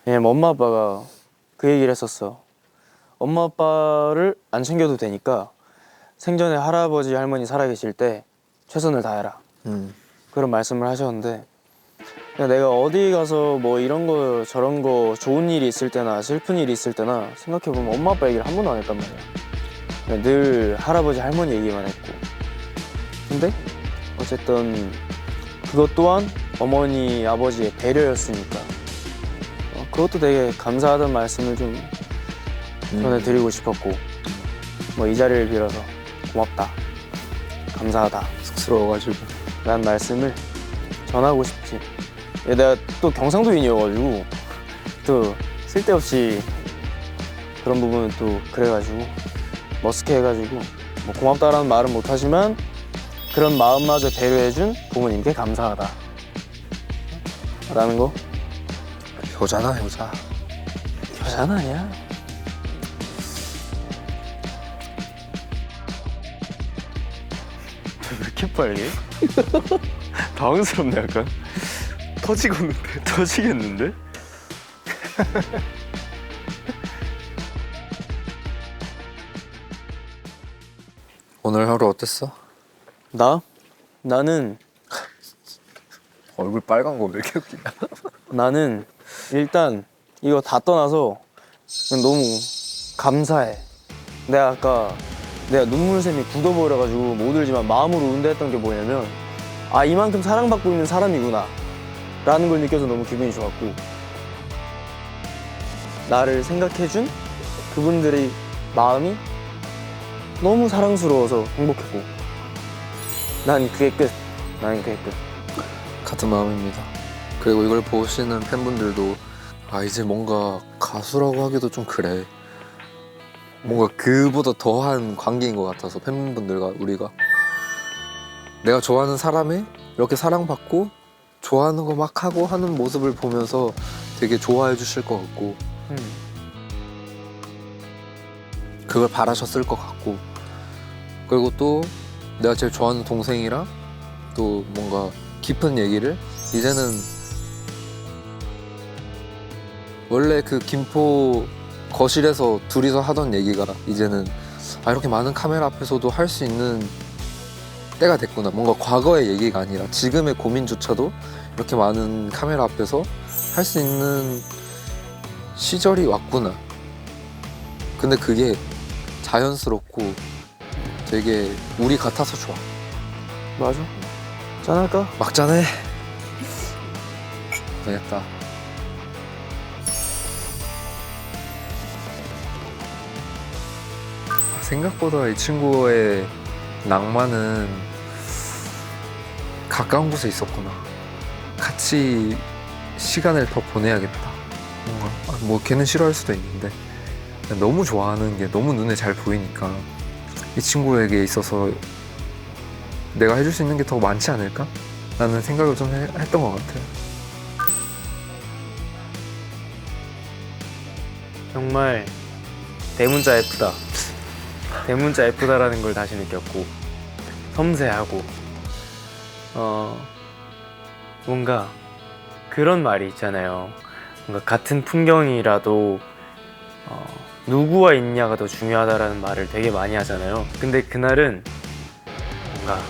왜냐면 엄마 아빠가 그 얘기를 했었어. 엄마 아빠를 안 챙겨도 되니까 생전에 할아버지 할머니 살아계실 때 최선을 다해라. 그런 말씀을 하셨는데 내가 어디 가서 뭐 이런 거 저런 거 좋은 일이 있을 때나 슬픈 일이 있을 때나 생각해보면 엄마 아빠 얘기를 한 번도 안 했단 말이야. 늘 할아버지 할머니 얘기만 했고 근데 어쨌든 그것 또한 어머니 아버지의 배려였으니까 그것도 되게 감사하다는 말씀을 좀 전해드리고 싶었고 뭐 이 자리를 빌어서 고맙다 감사하다, 쑥스러워가지고 라는 말씀을 전하고 싶지. 내가 또 경상도인이어가지고 또 쓸데없이 그런 부분은 또 그래가지고 머쓱해 해가지고 뭐 고맙다라는 말은 못하지만 그런 마음마저 배려해준 부모님께 감사하다 라는 거. 효자나 효자. 여자는 아니야. 왜 이렇게 빨개? 당황스럽네 약간. 터지겠는데. 터지겠는데? 오늘 하루 어땠어? 나는 얼굴 빨간 거 왜 이렇게 웃기냐? 나는 일단 이거 다 떠나서 그냥 너무 감사해. 내가 아까 내가 눈물샘이 굳어버려가지고 못 울지만 마음으로 운다 했던 게 뭐냐면 아 이만큼 사랑받고 있는 사람이구나 라는 걸 느껴서 너무 기분이 좋았고 나를 생각해준 그분들의 마음이 너무 사랑스러워서 행복했고 나는 그게 끝. 같은 마음입니다. 그리고 이걸 보시는 팬분들도 아 이제 뭔가 가수라고 하기도 좀 그래. 뭔가 그보다 더한 관계인 것 같아서 팬분들과 우리가 내가 좋아하는 사람이 이렇게 사랑받고 좋아하는 거 막 하고 하는 모습을 보면서 되게 좋아해 주실 것 같고 그걸 바라셨을 것 같고 그리고 또 내가 제일 좋아하는 동생이랑 또 뭔가 깊은 얘기를 이제는 원래 그 김포 거실에서 둘이서 하던 얘기가 이제는 아 이렇게 많은 카메라 앞에서도 할 수 있는 때가 됐구나. 뭔가 과거의 얘기가 아니라 지금의 고민조차도 이렇게 많은 카메라 앞에서 할 수 있는 시절이 왔구나. 근데 그게 자연스럽고 되게 우리 같아서 좋아. 맞아. 짠할까? 막 짠해. 되겠다. 생각보다 이 친구의 낭만은 가까운 곳에 있었구나. 같이 시간을 더 보내야겠다. 뭔가 뭐 걔는 싫어할 수도 있는데 너무 좋아하는 게 너무 눈에 잘 보이니까 이 친구에게 있어서 내가 해줄 수 있는 게 더 많지 않을까? 라는 생각을 좀 했던 것 같아요. 정말 대문자 F다. 대문자 F다라는 걸 다시 느꼈고 섬세하고 뭔가 그런 말이 있잖아요. 뭔가 같은 풍경이라도 누구와 있냐가 더 중요하다라는 말을 되게 많이 하잖아요. 근데 그날은 뭔가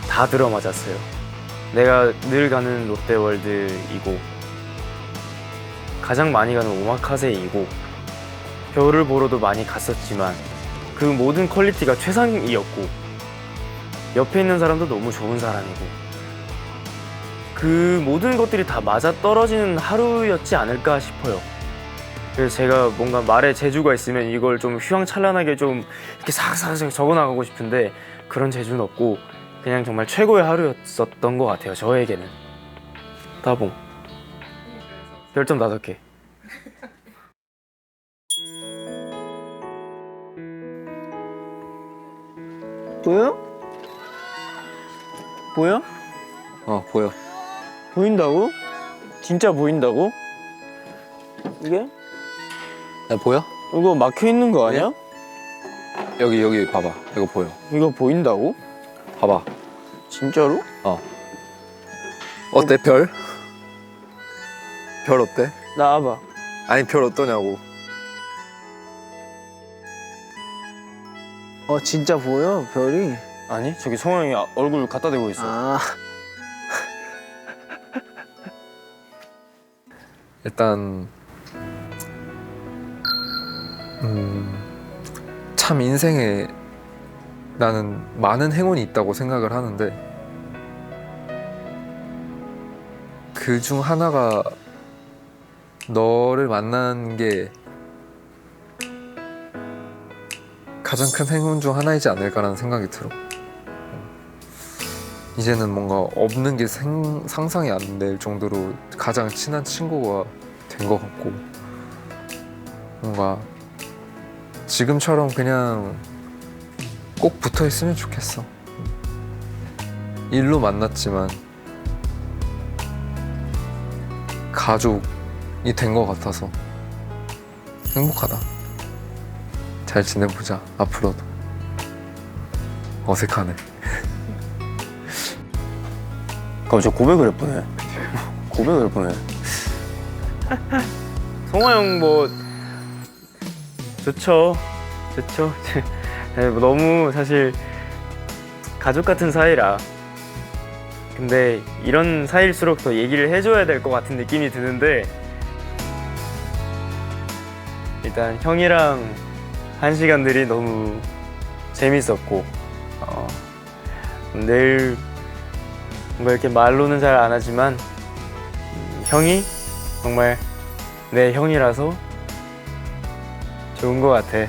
다 들어맞았어요. 내가 늘 가는 롯데월드이고 가장 많이 가는 오마카세이고 별을 보러도 많이 갔었지만 그 모든 퀄리티가 최상이었고 옆에 있는 사람도 너무 좋은 사람이고 그 모든 것들이 다 맞아떨어지는 하루였지 않을까 싶어요. 그래서 제가 뭔가 말에 재주가 있으면 이걸 좀 휘황찬란하게 좀 이렇게 싹싹 적어나가고 싶은데 그런 재주는 없고 그냥 정말 최고의 하루였었던 것 같아요. 저에게는. 따봉. 별점 5개. 보여? 보여? 보여. 보인다고? 진짜 보인다고? 이게? 야, 보여? 이거 막혀 있는 거 아니야? 여기 봐봐. 이거 보여. 이거 보인다고? 봐봐. 진짜로? 어때 별? 별 어때? 나와봐. 아니 별 어떠냐고. 진짜 보여 별이? 아니 저기 성호 형이 얼굴 갖다 대고 있어. 아 일단 참 인생에 나는 많은 행운이 있다고 생각을 하는데 그 중 하나가 너를 만난 게 가장 큰 행운 중 하나이지 않을까라는 생각이 들어. 이제는 뭔가 없는 게 상상이 안 될 정도로 가장 친한 친구가 된 것 같고 뭔가 지금처럼 그냥 꼭 붙어 있으면 좋겠어. 일로 만났지만 가족이 된 것 같아서 행복하다. 잘 지내보자 앞으로도. 어색하네. 그럼 저 고백을 했보네. 고백을 했보네. 성화 형 뭐 좋죠. 네, 뭐 너무 사실 가족 같은 사이라. 근데 이런 사이일수록 더 얘기를 해줘야 될 것 같은 느낌이 드는데 일단 형이랑 한 시간들이 너무 재밌었고 늘 뭔가 이렇게 말로는 잘 안 하지만 형이 정말 내 형이라서 좋은 것 같아.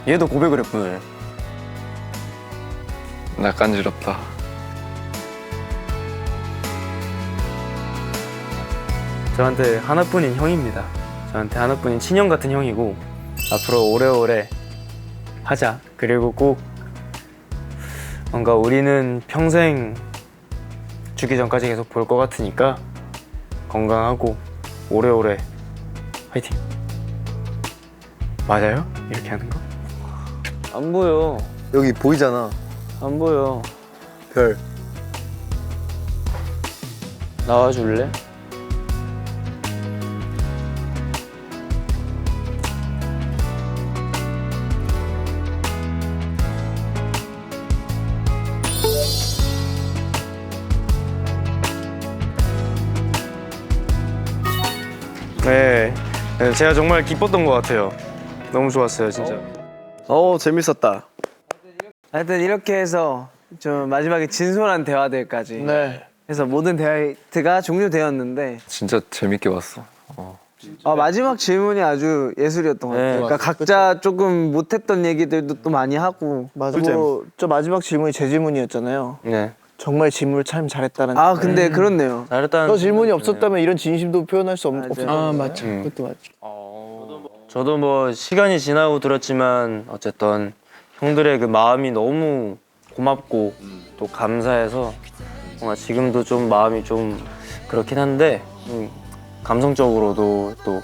얘도 고백을 했구나. 나 간지럽다. 저한테 하나뿐인 형입니다. 저한테 하나뿐인 친형 같은 형이고 앞으로 오래오래 하자. 그리고 꼭 뭔가 우리는 평생 죽기 전까지 계속 볼 것 같으니까 건강하고 오래오래 화이팅. 맞아요? 이렇게 하는 거? 안 보여. 여기 보이잖아. 안 보여. 별. 나와줄래? 네, 제가 정말 기뻤던 것 같아요. 너무 좋았어요, 진짜. 재밌었다. 하여튼 이렇게 해서 좀 마지막에 진솔한 대화들까지 해서 모든 데이트가 종료되었는데 진짜 재밌게 봤어. 마지막 질문이 아주 예술이었던 것 같아요. 그러니까 각자 조금 못했던 얘기들도 또 많이 하고. 맞아. 저 마지막 질문이 제 질문이었잖아요. 네. 정말 질문을 참 잘했다는. 근데 그렇네요. 잘했다는. 저 질문이 없었다면 이런 진심도 표현할 수 없을. 맞죠. 그것도 맞죠. 저도 뭐 시간이 지나고 들었지만 어쨌든 형들의 그 마음이 너무 고맙고 또 감사해서 뭔가 지금도 좀 마음이 좀 그렇긴 한데 감성적으로도 또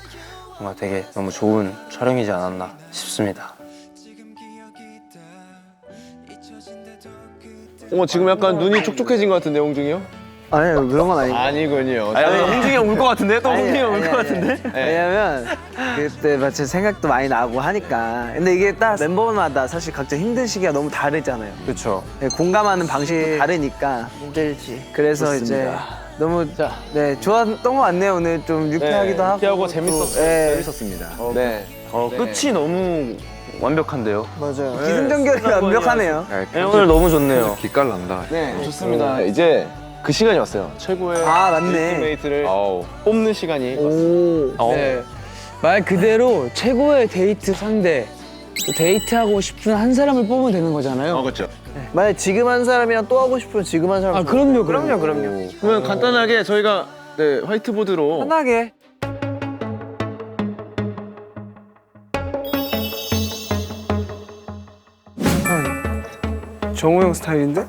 뭔가 되게 너무 좋은 촬영이지 않았나 싶습니다. 지금 약간 눈이 촉촉해진 것 같은데 홍중이 형? 아니요, 그런 건 아니고. 아니군요. 홍중이 형 울 것 같은데? 또 홍중이 형 울 것 같은데? 왜냐면 그때 마치 생각도 많이 나고 하니까. 근데 이게 딱 멤버마다 사실 각자 힘든 시기가 너무 다르잖아요. 그렇죠. 공감하는 방식이 다르니까 힘들지. 그래서 이제 너무 좋았던 것 같네요. 오늘 좀 유쾌하기도 하고. 유쾌하고 재밌었습니다. 네. 끝이 너무 완벽한데요. 맞아요. 기승전결이 완벽하네요. 오늘 너무 좋네요. 기깔난다. 네, 좋습니다. 이제 그 시간이 왔어요. 최고의 맞네. 데이트메이트를 뽑는 시간이 네. 말 그대로 최고의 데이트 상대, 또 데이트하고 싶은 한 사람을 뽑으면 되는 거잖아요. 그렇죠. 만약 지금 한 사람이랑 또 하고 싶으면 지금 한 사람. 그럼요. 그러면 간단하게 저희가 화이트보드로 편하게. 정우 형 스타일인데?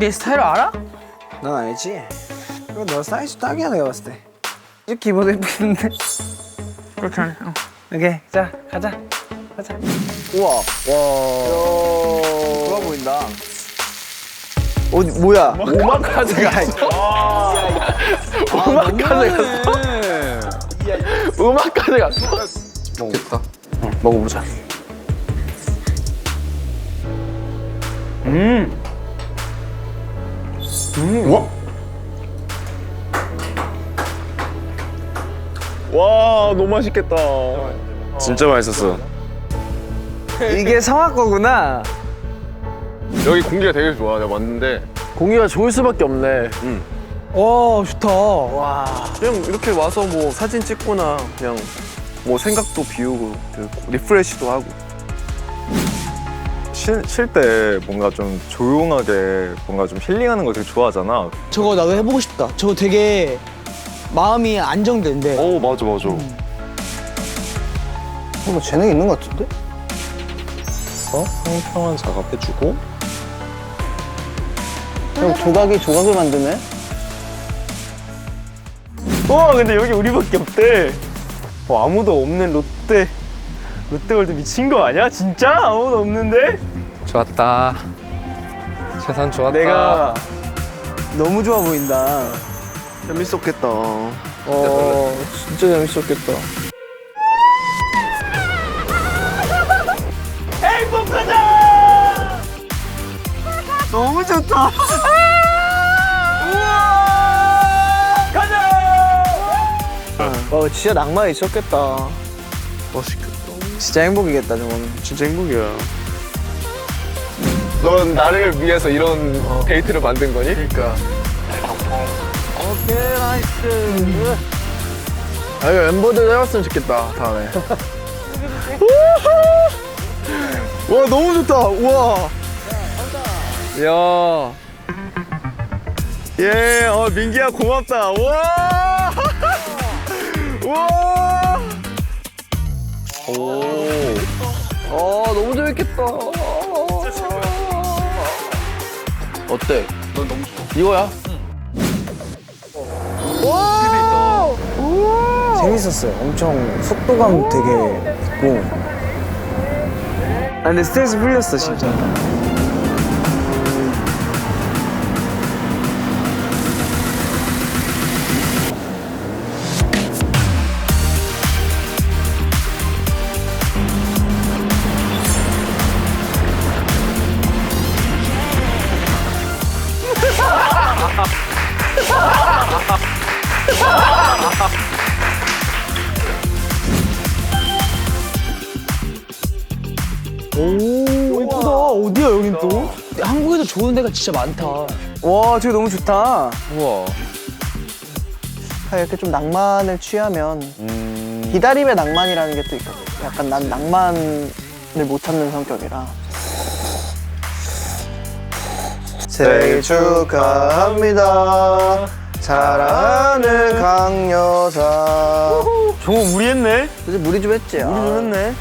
내 스타일 알아? 넌 알지? 이거 너 사이즈 딱이야 내가 봤을 때. 이 기본 예쁘는데. 그렇게 하네. 오케이, 자 가자. 우와. 좋아 보인다. 뭐야? 오마카세가 오마카세가 오마카세가 좋겠다. 먹어보자. 와 너무 맛있겠다. 진짜 맛있었어. 이게 성악 거구나. 여기 공기가 되게 좋아. 내가 왔는데 공기가 좋을 수밖에 없네. 와, 좋다. 그냥 이렇게 와서 뭐 사진 찍거나 그냥 뭐 생각도 비우고 리프레시도 하고 쉴 때 뭔가 좀 조용하게 뭔가 좀 힐링하는 거 되게 좋아하잖아. 저거 나도 해보고 싶다. 저거 되게 마음이 안정된대. 오 맞아. 뭐 재능 있는 것 같은데? 평평한 작업해주고. 형 조각을 만드네? 와 근데 여기 우리밖에 없대. 아무도 없는 롯데월드 미친 거 아니야? 진짜 아무도 없는데? 좋았다. 재산 좋았다. 내가 너무 좋아 보인다. 재밌었겠다. 진짜 재밌었겠다. 너무 좋다. 진짜 낭만이 있었겠다. 멋있겠다. 진짜 행복이겠다 저거는. 진짜 행복이야. 넌 나를 위해서 이런 데이트를 만든 거니? 그러니까. 오케이 나이스. 아 이거 멤버들 해봤으면 좋겠다 다음에. 와 너무 좋다. 우와. 야. 예, 민기야 고맙다. 와. 와. 너무 재밌겠다. 어때? 넌 너무 좋아. 이거야? 재밌었어요. 엄청 속도감 되게 있고. 근데 스트레스 풀렸어 진짜. 오 예쁘다. 어디야 여긴 또? 한국에도 좋은 데가 진짜 많다. 와 저게 너무 좋다. 우와. 이렇게 좀 낭만을 취하면 기다림의 낭만이라는 게 또 있거든. 약간 난 낭만을 못 찾는 성격이라. 생일 축하합니다. 사랑하는 강여사. 저거 무리했네? 이제 무리 좀 했지. 무리 좀 했네.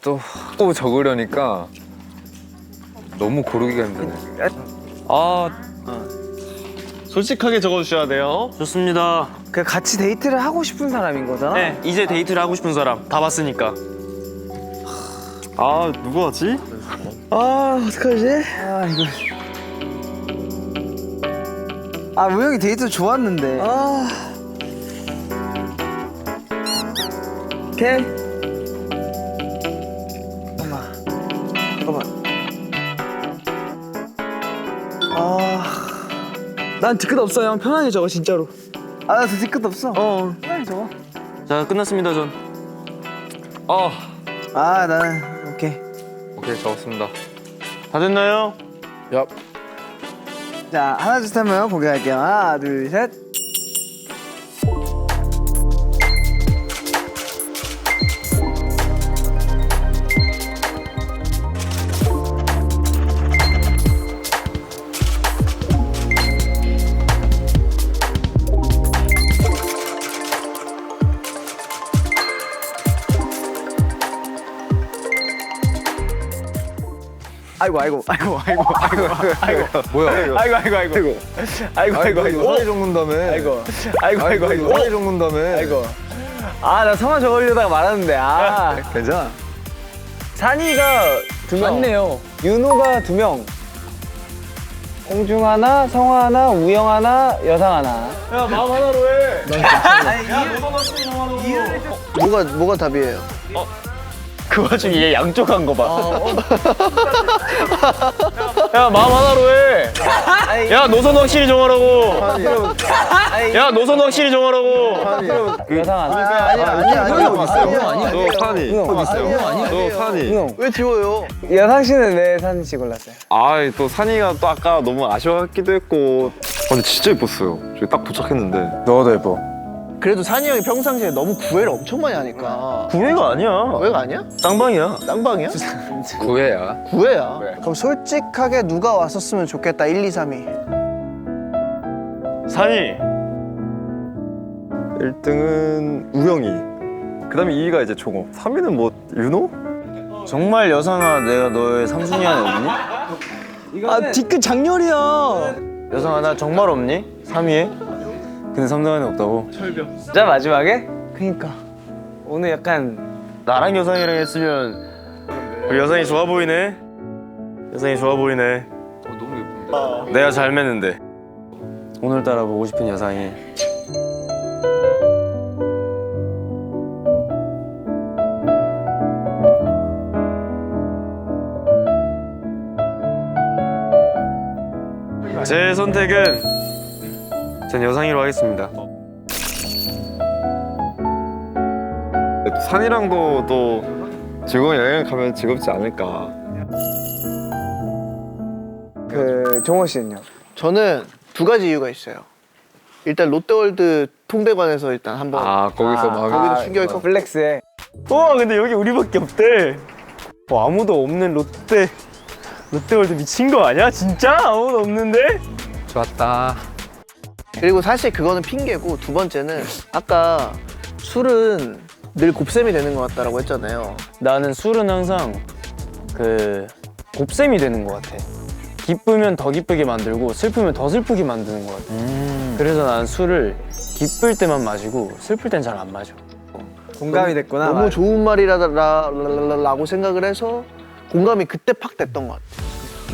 또 적으려니까 너무 고르기가 힘드네. 솔직하게 적어주셔야 돼요. 좋습니다. 그 같이 데이트를 하고 싶은 사람인 거잖아. 네, 이제 데이트를 하고 싶은 사람 다 봤으니까. 누구 하지? 어떡하지? 우영이 데이트 좋았는데. 오케이. 난 뒤끝 없어 형. 편하게 적어 진짜로. 나 뒤끝 없어. 편하게 적어. 자 끝났습니다 전. 나는 오케이. 오케이 적었습니다. 다 됐나요? 야. 자 하나 둘 셋 하면 공개할게요. 하나 둘 셋. 아이고. 뭐야? 아이고. 사이 적는다며. 아이고. 사이 적는다며. 나 성화 적으려다가 말았는데. 괜찮아. 산이가 2명. 맞네요. 윤호가 2명. 공중 하나, 성화 하나, 우영 하나, 여상 하나. 야 마음 하나로 해. 뭐가 답이에요? 그 와중에 얘 양쪽한 거 봐. 야 마음 하나로 해. 야 노선 확실히 정하라고. 야 노선 확실히 정하라고. 여상 하나. 아니야. 너 산이. 너 산이. 왜 지워요? 여상 씨는 왜 산이 씨 골랐어요? 또 산이가 또 아까 너무 아쉬워하기도 했고. 근데 진짜 예뻤어요. 저기 딱 도착했는데. 너가 더 예뻐. 그래도 산이 형이 평상시에 너무 구애를 엄청 많이 하니까. 구애가 아니야. 구애가 아니야? 쌍방이야. 쌍방이야? 구애야. 구애야. 그럼 솔직하게 누가 왔었으면 좋겠다. 1, 2, 3위. 산이. 1등은 우영이. 그다음에 2위가 이제 종호. 3위는 뭐 윤호? 정말 여상아 내가 너의 3순위 안에 없니? 아 뒤끝 장렬이야. 여상아 나 정말 없니? 3위에? 근데 3등 안에 없다고? 진짜 마지막에? 그니까. 오늘 약간 나랑 여상이랑 했으면 우리 여상이 좋아 보이네. 여상이 좋아 보이네. 너무 예쁜데. 내가 잘 맺는데 오늘따라 보고 싶은 여상이. 제 선택은 전 여상이로 하겠습니다. 산이랑도 또 즐거운 여행을 가면 즐겁지 않을까. 그 종호 씨는요? 저는 두 가지 이유가 있어요. 일단 롯데월드 통대관에서 일단 한번 거기서 막 거기도 충격이 컸고. 플렉스에. 와 근데 여기 우리밖에 없대. 아무도 없는 롯데월드 미친 거 아니야? 진짜? 아무도 없는데? 좋았다. 그리고 사실 그거는 핑계고, 두 번째는 아까 술은 늘 곱셈이 되는 것 같다라고 했잖아요. 나는 술은 항상 그 곱셈이 되는 것 같아. 기쁘면 더 기쁘게 만들고 슬프면 더 슬프게 만드는 것 같아. 그래서 나는 술을 기쁠 때만 마시고 슬플 땐 잘 안 마셔. 공감이 됐구나. 너무 좋은 말이라고 생각을 해서 공감이 그때 팍 됐던 것 같아.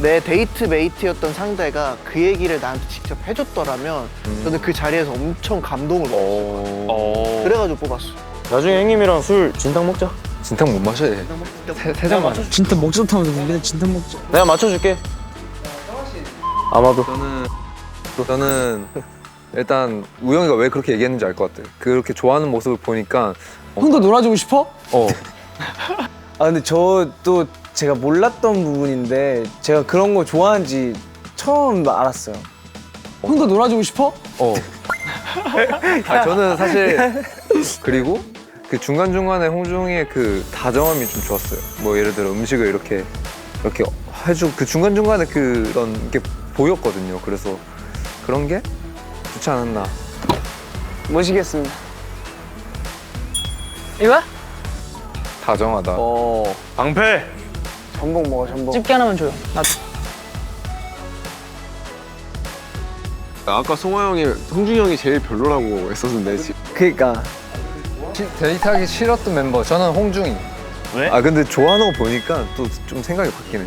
내 데이트 메이트였던 상대가 그 얘기를 나한테 직접 해줬더라면 저는 그 자리에서 엄청 감동을 먹었어. 그래가지고 뽑았어. 나중에 형님이랑 술 진탕 먹자. 진탕 못 마셔 얘. 세잔 마셔. 진짜 먹지 못하면서 우리는 진짜 먹자. 내가 맞춰줄게. 아마도. 저는 일단 우영이가 왜 그렇게 얘기했는지 알 것 같아. 그렇게 좋아하는 모습을 보니까 형도 놀아주고 싶어? 아 근데 저도 제가 몰랐던 부분인데 제가 그런 거 좋아하는지 처음 알았어요. 형도 놀아주고 싶어? 저는 사실 그리고 그 중간중간에 홍중이의 그 다정함이 좀 좋았어요. 뭐 예를 들어 음식을 이렇게 해주고 그 중간중간에 그런 게 보였거든요. 그래서 그런 게 좋지 않았나. 모시겠습니다. 이거야? 다정하다. 방패. 전복 먹어 전복. 집게 하나만 줘요. 나 아까 송하 형이 홍준이 형이 제일 별로라고 했었는데 그니까. 데이트하기 싫었던 멤버 저는 홍중이. 왜? 아 근데 좋아하는 거 보니까 또 좀 생각이 바뀌네.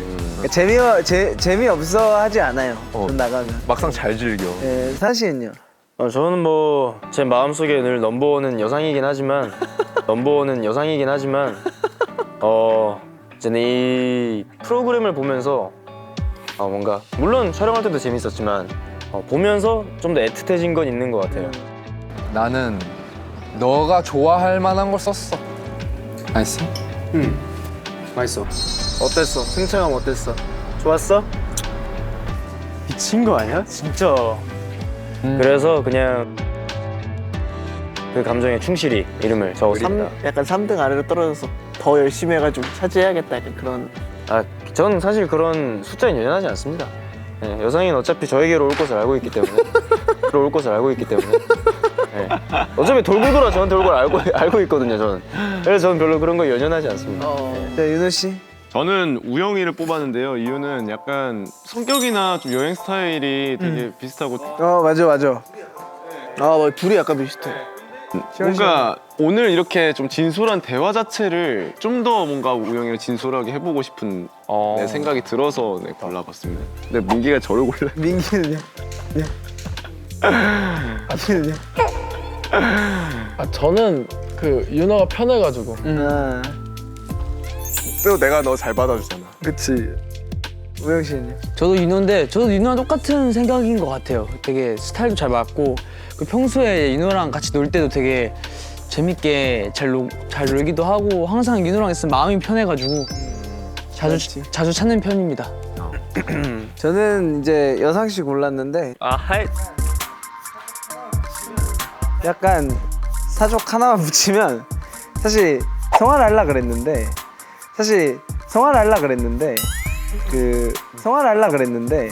재미없어 하지 않아요. 돈 나가면. 막상 잘 즐겨. 네, 사실은요. 저는 뭐 제 마음속에 늘 넘버원은 여상이긴 하지만 이제 이 프로그램을 보면서 뭔가 물론 촬영할 때도 재밌었지만 보면서 좀 더 애틋해진 건 있는 것 같아요. 나는 너가 좋아할 만한 걸 썼어. 맛있어? 맛있어. 어땠어? 승철형 어땠어? 좋았어? 미친 거 아니야? 진짜. 그래서 그냥 그 감정에 충실히 이름을 적었습니다. 약간 3등 아래로 떨어져서 더 열심히 해가지고 차지해야겠다. 약간 그런. 저는 사실 그런 숫자에 연연하지 않습니다. 네, 여상이는 어차피 저에게로 올 것을 알고 있기 때문에 네. 어차피 돌고 돌아 저한테 올 걸 알고 있거든요. 저는. 그래서 저는 별로 그런 거에 연연하지 않습니다. 네, 윤호 씨. 저는 우영이를 뽑았는데요. 이유는 약간 성격이나 좀 여행 스타일이 되게 비슷하고 맞아. 둘이 약간 비슷해. 뭔가 오늘 이렇게 좀 진솔한 대화 자체를 좀 더 뭔가 우영이랑 진솔하게 해보고 싶은 내 생각이 들어서 골라봤습니다. 근데 민기가 저를 골라. 민기는요? 네. 민기는요? 저는 그 윤호가 편해가지고. 또 내가 너 잘 받아주잖아. 그치. 우영 씨는요? 저도 윤호인데 저도 윤호랑 똑같은 생각인 것 같아요. 되게 스타일도 잘 맞고 그 평소에 윤호랑 같이 놀 때도 되게 재밌게 잘 놀기도 하고 항상 윤호랑 있으면 마음이 편해가지고 자주 찾는 편입니다. 저는 이제 여상 씨 골랐는데 하이. 약간 사족 하나만 붙이면 사실 성화를 하려 그랬는데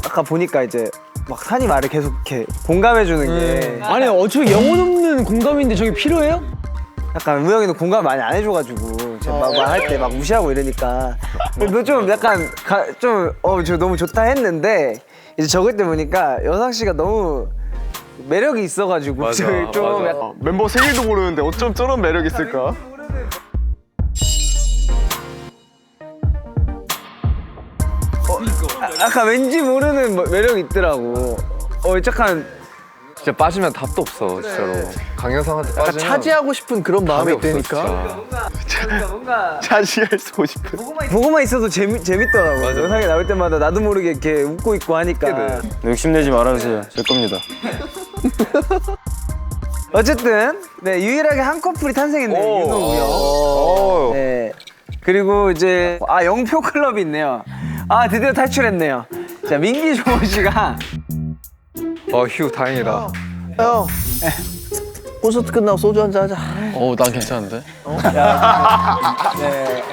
아까 보니까 이제 막 산이 말을 계속 이렇게 공감해 주는 게 아니 어차피 영혼 없는 공감인데 저게 필요해요? 약간 우영이는 공감 많이 안 해줘가지고 제가 막 말할 때 막 무시하고 이러니까 너 좀 약간 저 너무 좋다 했는데 이제 적을 때 보니까 여상 씨가 너무 매력이 있어가지고 좀 약간 멤버 생일도 모르는데 어쩜 저런 매력 있을까? 약간 왠지 모르는 매력이 있더라고. 약간 진짜 빠지면 답도 없어 진짜로. 강효상한테 빠지면 차지하고 싶은 그런 마음이 답이 없어, 있다니까. 뭔가 차지하고 싶은. 보고만 있어도 재밌더라고. 영상에 나올 때마다 나도 모르게 이렇게 웃고 있고 하니까. 욕심내지 말아주세요. 제 겁니다. 어쨌든 네 유일하게 한 커플이 탄생했네요. 윤호 우영. 네. 그리고 이제 영표 클럽이 있네요. 드디어 탈출했네요. 자 민기 조모 씨가 휴 다행이다. 형 콘서트 끝나고 소주 한잔 하자. 난 괜찮은데? 네.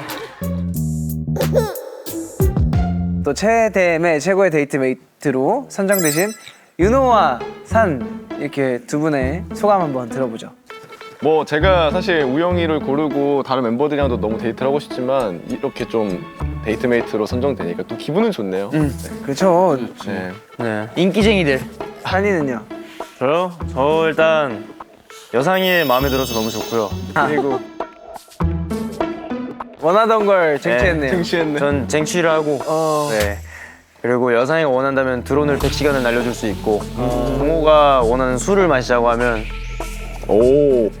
또 최대의 최고의 데이트메이트로 선정되신 윤호와 산 이렇게 두 분의 소감 한번 들어보죠. 뭐 제가 사실 우영이를 고르고 다른 멤버들이랑도 너무 데이트를 하고 싶지만 이렇게 좀 데이트메이트로 선정되니까 또 기분은 좋네요. 그렇죠. 네. 인기쟁이들. 산이는요? 저요? 저 일단 여상이 마음에 들어서 너무 좋고요. 그리고 원하던 걸 쟁취했네요. 전 쟁취를 하고 네. 그리고 여상이가 원한다면 드론을 100시간을 날려줄 수 있고 동호가 원하는 술을 마시자고 하면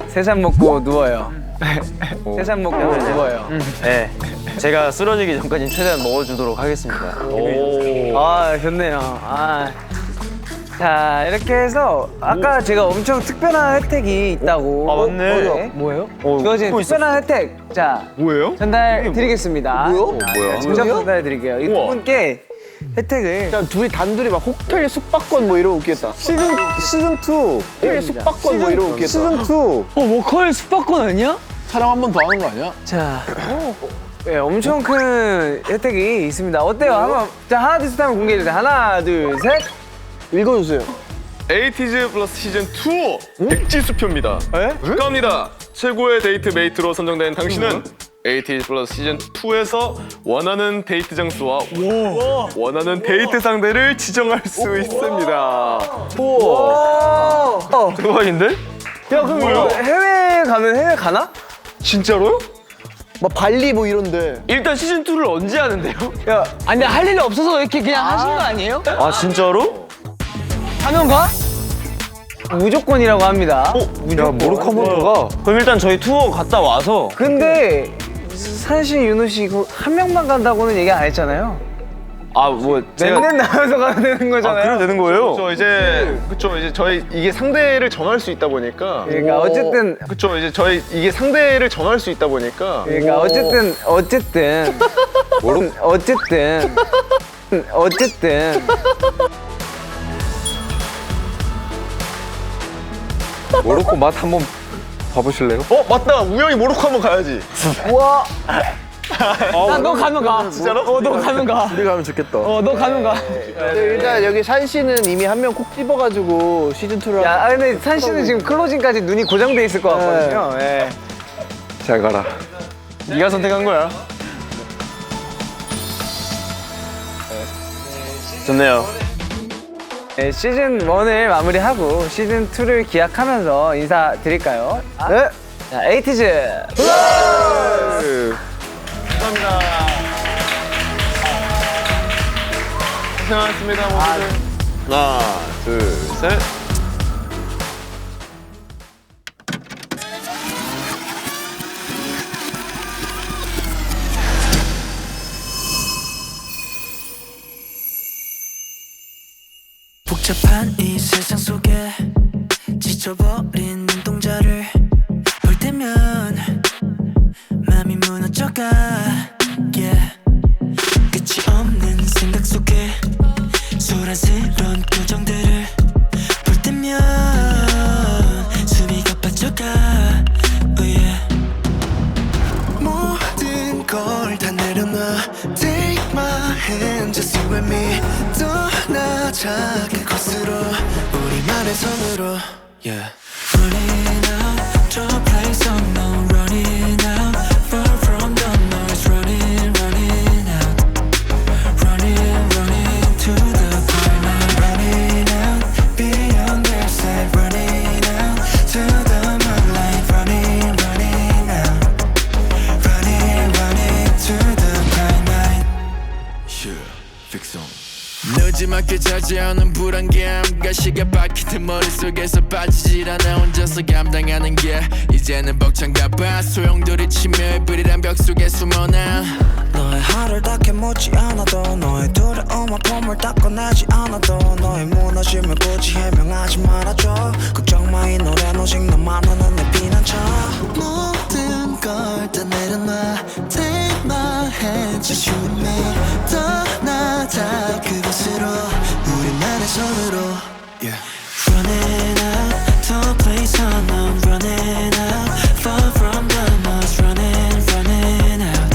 세 잔 먹고 누워요. 세 잔 먹고 누워요. 네. 제가 쓰러지기 전까지 최대한 먹어주도록 하겠습니다. 좋네요. 자 이렇게 해서 아까 제가 엄청 특별한 혜택이 있다고. 맞네. 뭐예요? 주어진 특별한 혜택. 자 뭐예요? 전달 드리겠습니다. 뭐야? 직접 전달 드릴게요. 이 두 분께 혜택을. 그냥 둘이 단둘이 막 호텔 숙박권 뭐 이러고 웃겠다. 시즌 2 호텔 숙박권 뭐 이러고 웃겠다. 시즌 2 워커의 숙박권 아니야? 촬영 한 번 더 하는 거 아니야? 자, 네, 엄청 큰 혜택이 있습니다. 어때요? 한번 자 하나 둘 셋 하면 공개해주세요. 하나 둘 셋. 읽어주세요. 에이티즈 플러스 시즌 2 백지수표입니다. 축하합니다. 최고의 데이트 메이트로 선정된 당신은 에이티즈 플러스 시즌 2에서 원하는 데이트 장소와 원하는 데이트 상대를 지정할 수 있습니다. 대박인데? 야 그럼 이거 해외 가면 해외 가나? 진짜로요? 막 발리 뭐 이런데. 일단 시즌 2를 언제 하는데요? 야, 아니 근데 할 일이 없어서 이렇게 그냥 하신 거 아니에요? 아 진짜로? 가면 가? 무조건이라고 합니다. 야 모로코 한번 가. 그럼 일단 저희 투어 갔다 와서. 근데 산씨, 윤호 씨 이거 한 명만 간다고는 얘기 안 했잖아요. 뭐 맨날 나와서 가야 되는 거잖아요. 그래도 되는 거예요? 그쵸 이제 저희 이게 상대를 정할 수 있다 보니까. 그러니까 어쨌든 저희 이게 상대를 정할 수 있다 보니까. 그러니까 어쨌든 모로코 맛 한번 봐보실래요? 맞다. 우영이 모로코 한번 가야지. 우와. 너 가면 가. 진짜로? 너 가면 가. 우리 가면 좋겠다. 너 가면 가. 일단 여기 산 씨는 이미 한 명 콕 집어가지고 시즌 2를. 야, 근데 산 씨는 지금 클로징까지 눈이 고정돼 있을 것 같거든요. 네. 잘 가라. 네가 선택한 거야. 좋네요. 네, 시즌 1을 마무리하고 시즌 2를 기약하면서 인사드릴까요? 네. 자, 에이티즈 감사합니다. 고생하셨습니다, 모두들. 하나, 둘, 셋. 복잡한 이 세상 속에 지쳐버린 눈동자를 볼 때면 맘이 무너져가 끝이 없는 생각 속에 소란스러운 표정들을 볼 때면 Just you and me 떠나자 그곳으로 우리만의 섬으로 yeah. Running out to a place unknown Running out far from the noise Running, running out Running, running to the point I'm running out beyond their sight Running out to the moonlight Running, running out Running, running to the bright night Yeah, fix on 늦지막히 차지하는 불안감과 시가 박히는 머릿속에서 빠지질 않아 혼자서 감당하는 게 이제는 벅찬가 봐 소용돌이 치며 불이란 벽 속에 숨어 난 너의 하루를 다 캐묻지 않아도 너의 두려움 아픔을 닦아내지 않아도 너의 무너짐을 굳이 해명하지 말아줘 걱정 마 이 노래는 오직 너만은 내 피난처 모든 걸 다 내려놔 Take my hand just you and me 떠나자 그곳으로 우리만의 손으로 yeah. Running out to a place unknown Running out far from the noise Running, running out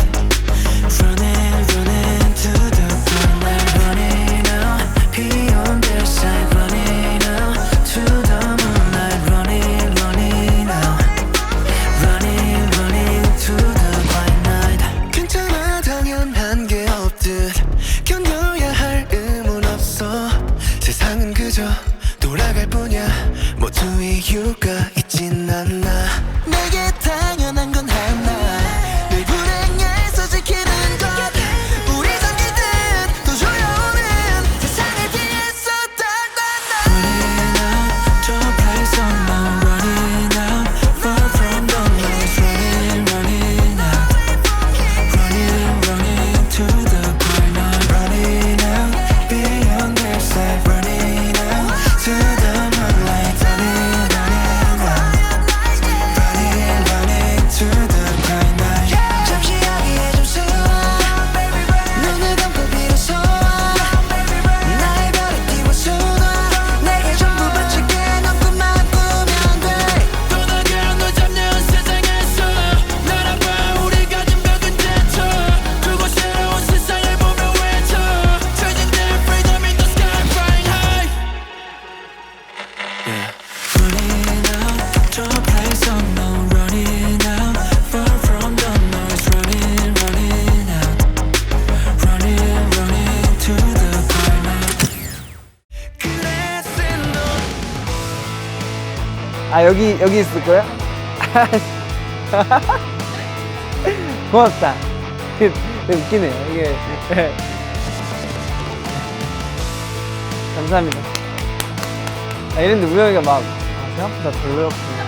Running, running to the moonlight Running out beyond their sight Running out to the moonlight Running, running out Running, running to the white night 괜찮아 당연한 게 없듯 견뎌야 할 의문 없어 세상은 그저 돌아갈 뿐이야 모두의 이유가 있진 않아 내게 당연한 건 하나 늘 불행해서 지키는 것 우리 잠기듯 또 조여오는 세상을 피해서 달아나 Running out to a place unknown Running out far from the noise Running, running out Running, running to the bright night Running out beyond their sight Running out to the moonlight Running, running out Running, running to the bright night 잠시 여기에 좀 숨어 눈을 감고 비로소 나의 별을 띄워주나 내게 전부 바치게 넌 꿈만 꾸면 돼 떠나가 널 잡는 세상에서 날아봐 우리 가진 벽은 대처 그곳에 온 세상을 보며 외쳐 Chasing their freedom in the sky flying high Running out to a place unknown Running out far from the noise Running, running out Running, running to the bright night 그랬을 너 아 여기 있을 거야? 고맙다. 웃기네요 이게. 감사합니다. 아 이랬는데 우영이가 막 생각보다 별로였구나.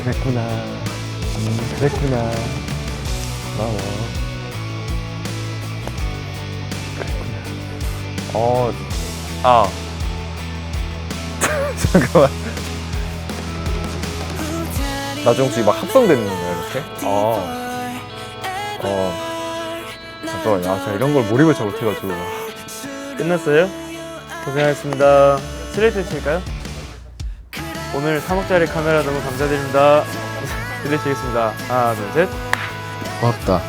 그랬구나. 그랬구나. 고마워. 잠깐만. 나중에 혹시 막 합성되는 거야 이렇게? 잠깐만, 제가 이런 걸 몰입을 잘 못해가지고. 끝났어요? 고생하셨습니다. 슬레이트 칠까요? 오늘 3억짜리 카메라 너무 감사드립니다. 슬레이트 치겠습니다. 하나, 둘, 셋. 고맙다.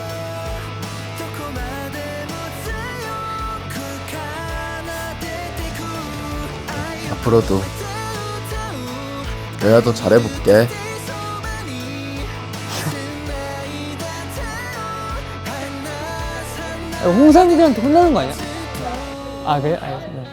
앞으로도 내가 더 잘해볼게. 홍상이들한테 혼나는 거 아니야? 아 그래? 알겠습니다.